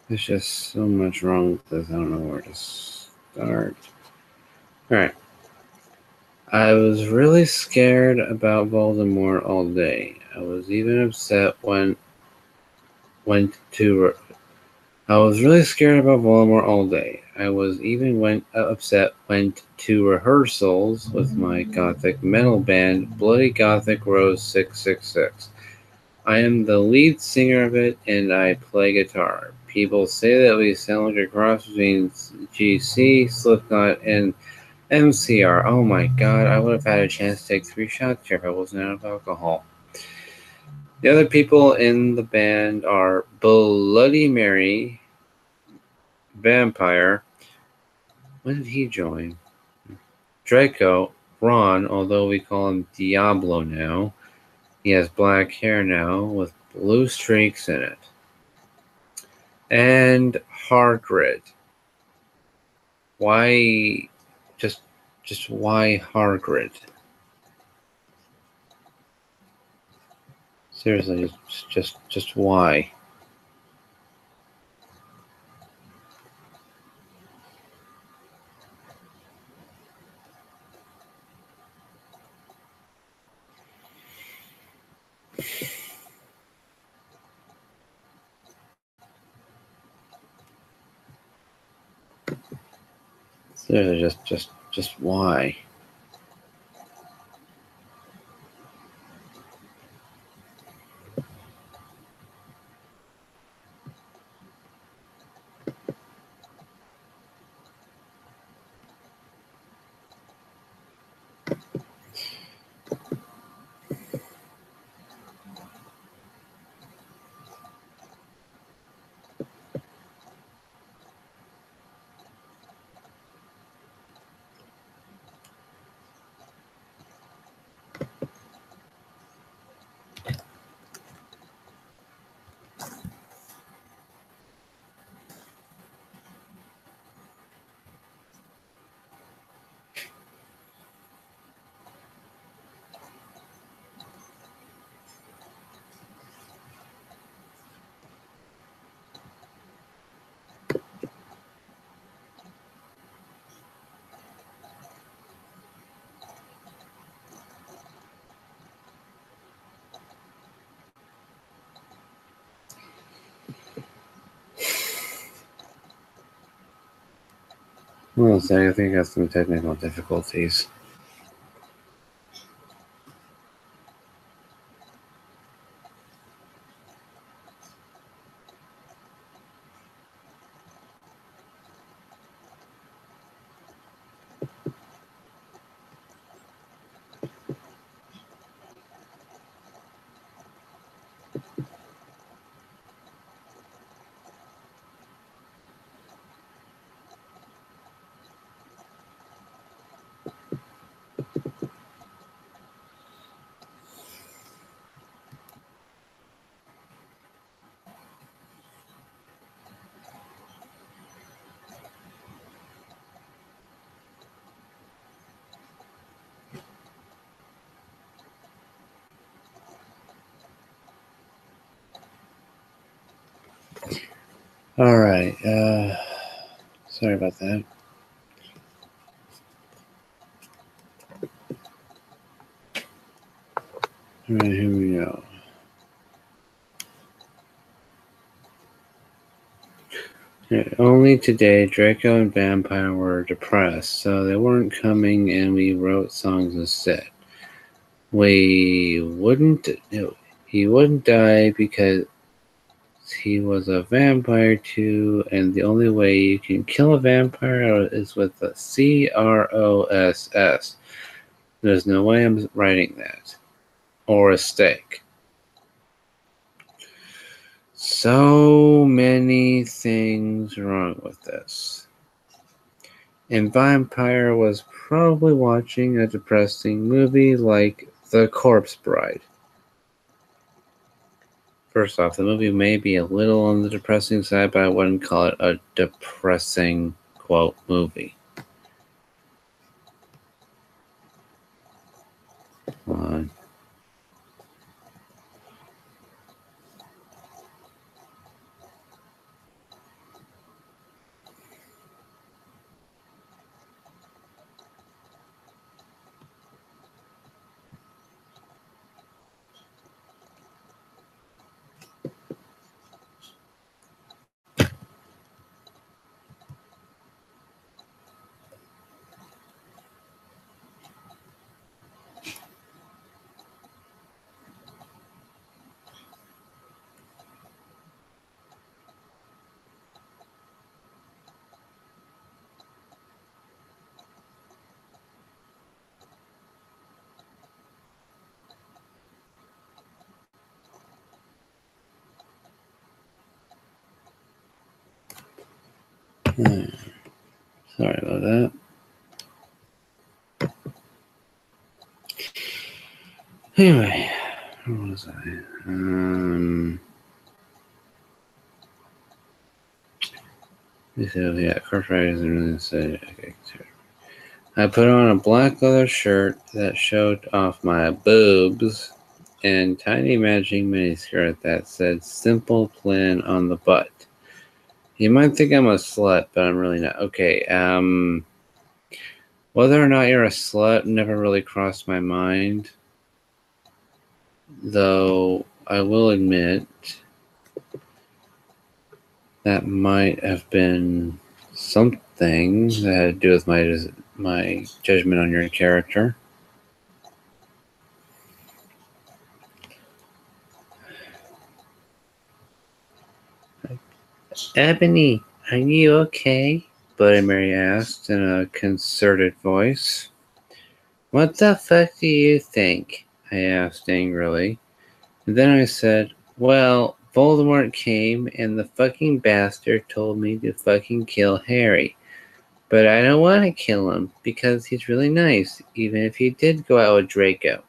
There's just so much wrong with this. I don't know where to start. Alright. I was really scared about Voldemort all day. I was even upset when went to. I was really scared about Voldemort all day. I was even went to rehearsals with my gothic metal band, Bloody Gothic Rose 666. I am the lead singer of it, and I play guitar. People say that we sound like a cross between GC, Slipknot, and MCR. Oh my god, I would have had a chance to take 3 shots here if I wasn't out of alcohol. The other people in the band are Bloody Mary, Vampire. When did he join? Draco, Ron, although we call him Diablo now. He has black hair now with blue streaks in it. And Hagrid. Why just why Hagrid? Seriously, just why? Seriously, just why? Well, I think I have some technical difficulties. Alright, sorry about that. Alright, here we go. Only today, Draco and Vampire were depressed, so they weren't coming, and we wrote songs instead. He wouldn't die because he was a vampire too, and the only way you can kill a vampire is with a CROSS. There's no way I'm writing that. Or a steak. So many things wrong with this. And Vampire was probably watching a depressing movie like The Corpse Bride. First off, the movie may be a little on the depressing side, but I wouldn't call it a depressing, quote, movie. Hold on. Sorry about that. Anyway, where was I? So yeah, Corpse Bride isn't really say. Okay, I put on a black leather shirt that showed off my boobs and tiny matching miniskirt that said "Simple Plan" on the butt. You might think I'm a slut, but I'm really not. Okay, whether or not you're a slut never really crossed my mind. Though I will admit that might have been something that had to do with my judgment on your character. Ebony, are you okay? Bloody Mary asked in a concerted voice. What the fuck do you think? I asked angrily. And then I said, well, Voldemort came and the fucking bastard told me to fucking kill Harry. But I don't want to kill him because he's really nice, even if he did go out with Draco.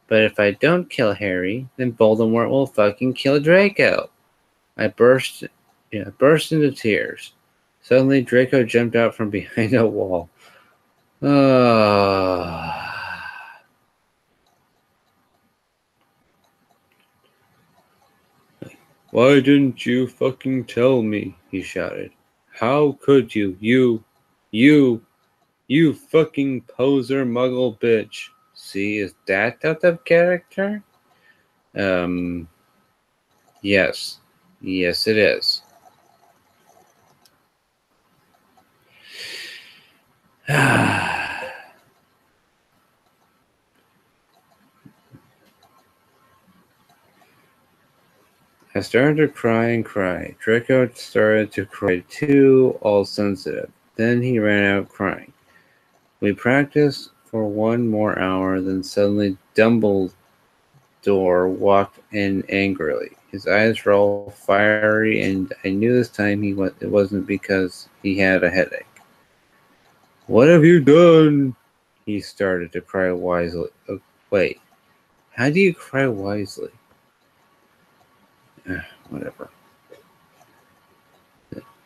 But if I don't kill Harry, then Voldemort will fucking kill Draco. I burst into tears. Suddenly, Draco jumped out from behind a wall. Why didn't you fucking tell me? He shouted. How could you? You fucking poser muggle bitch. See, is that out of character? Yes. Yes, it is. I started to cry and cry. Draco started to cry too, all sensitive. Then he ran out crying. We practiced for one more hour, then suddenly Dumbledore walked in angrily. His eyes were all fiery, and I knew this time it wasn't because he had a headache. What have you done? He started to cry wisely. Wait, how do you cry wisely? Whatever.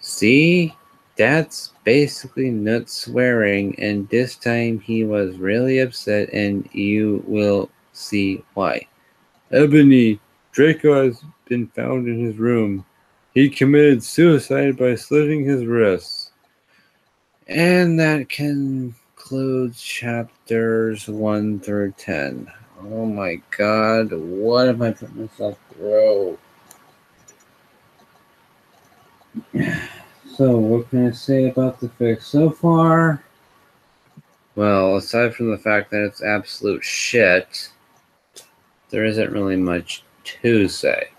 See? That's basically Nut swearing, and this time he was really upset, and you will see why. Ebony, Draco has been found in his room. he committed suicide by slitting his wrists. And that concludes chapters 1 through 10. Oh my god, what am I putting myself through? So, what can I say about the fic so far? Well, aside from the fact that it's absolute shit, there isn't really much to say.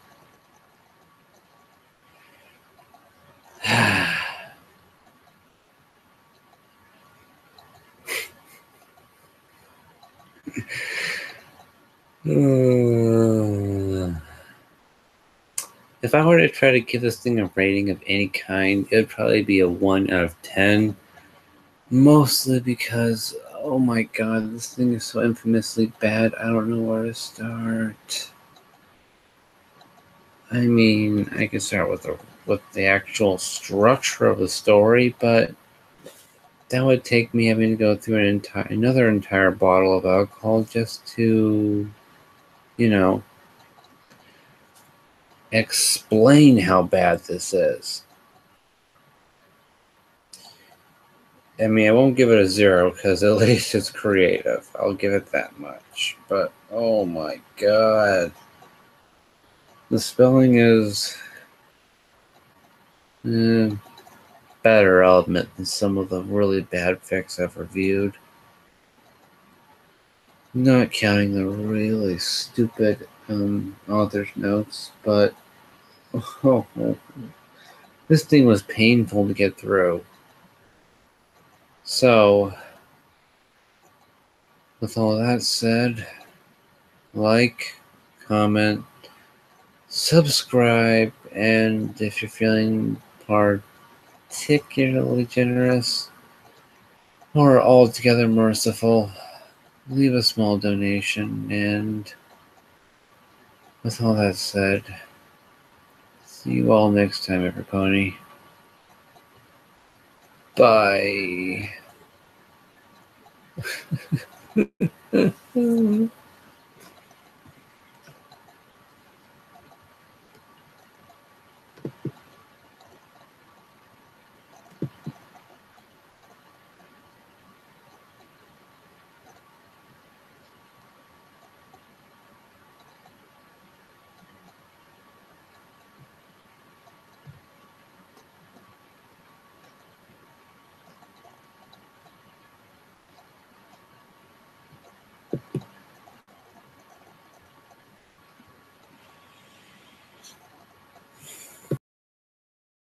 If I were to try to give this thing a rating of any kind, it would probably be a 1 out of 10. Mostly because, oh my god, this thing is so infamously bad, I don't know where to start. I mean, I could start with the actual structure of the story, but that would take me having to go through another entire bottle of alcohol just to, explain how bad this is. I mean, I won't give it a 0 because at least it's creative. I'll give it that much. But, oh my god. The spelling is better, I'll admit, than some of the really bad fics I've reviewed. Not counting the really stupid author's notes, but this thing was painful to get through. So, with all that said, like, comment, subscribe, and if you're feeling particularly generous or altogether merciful, leave a small donation. And with all that said, see you all next time, everybody. Bye.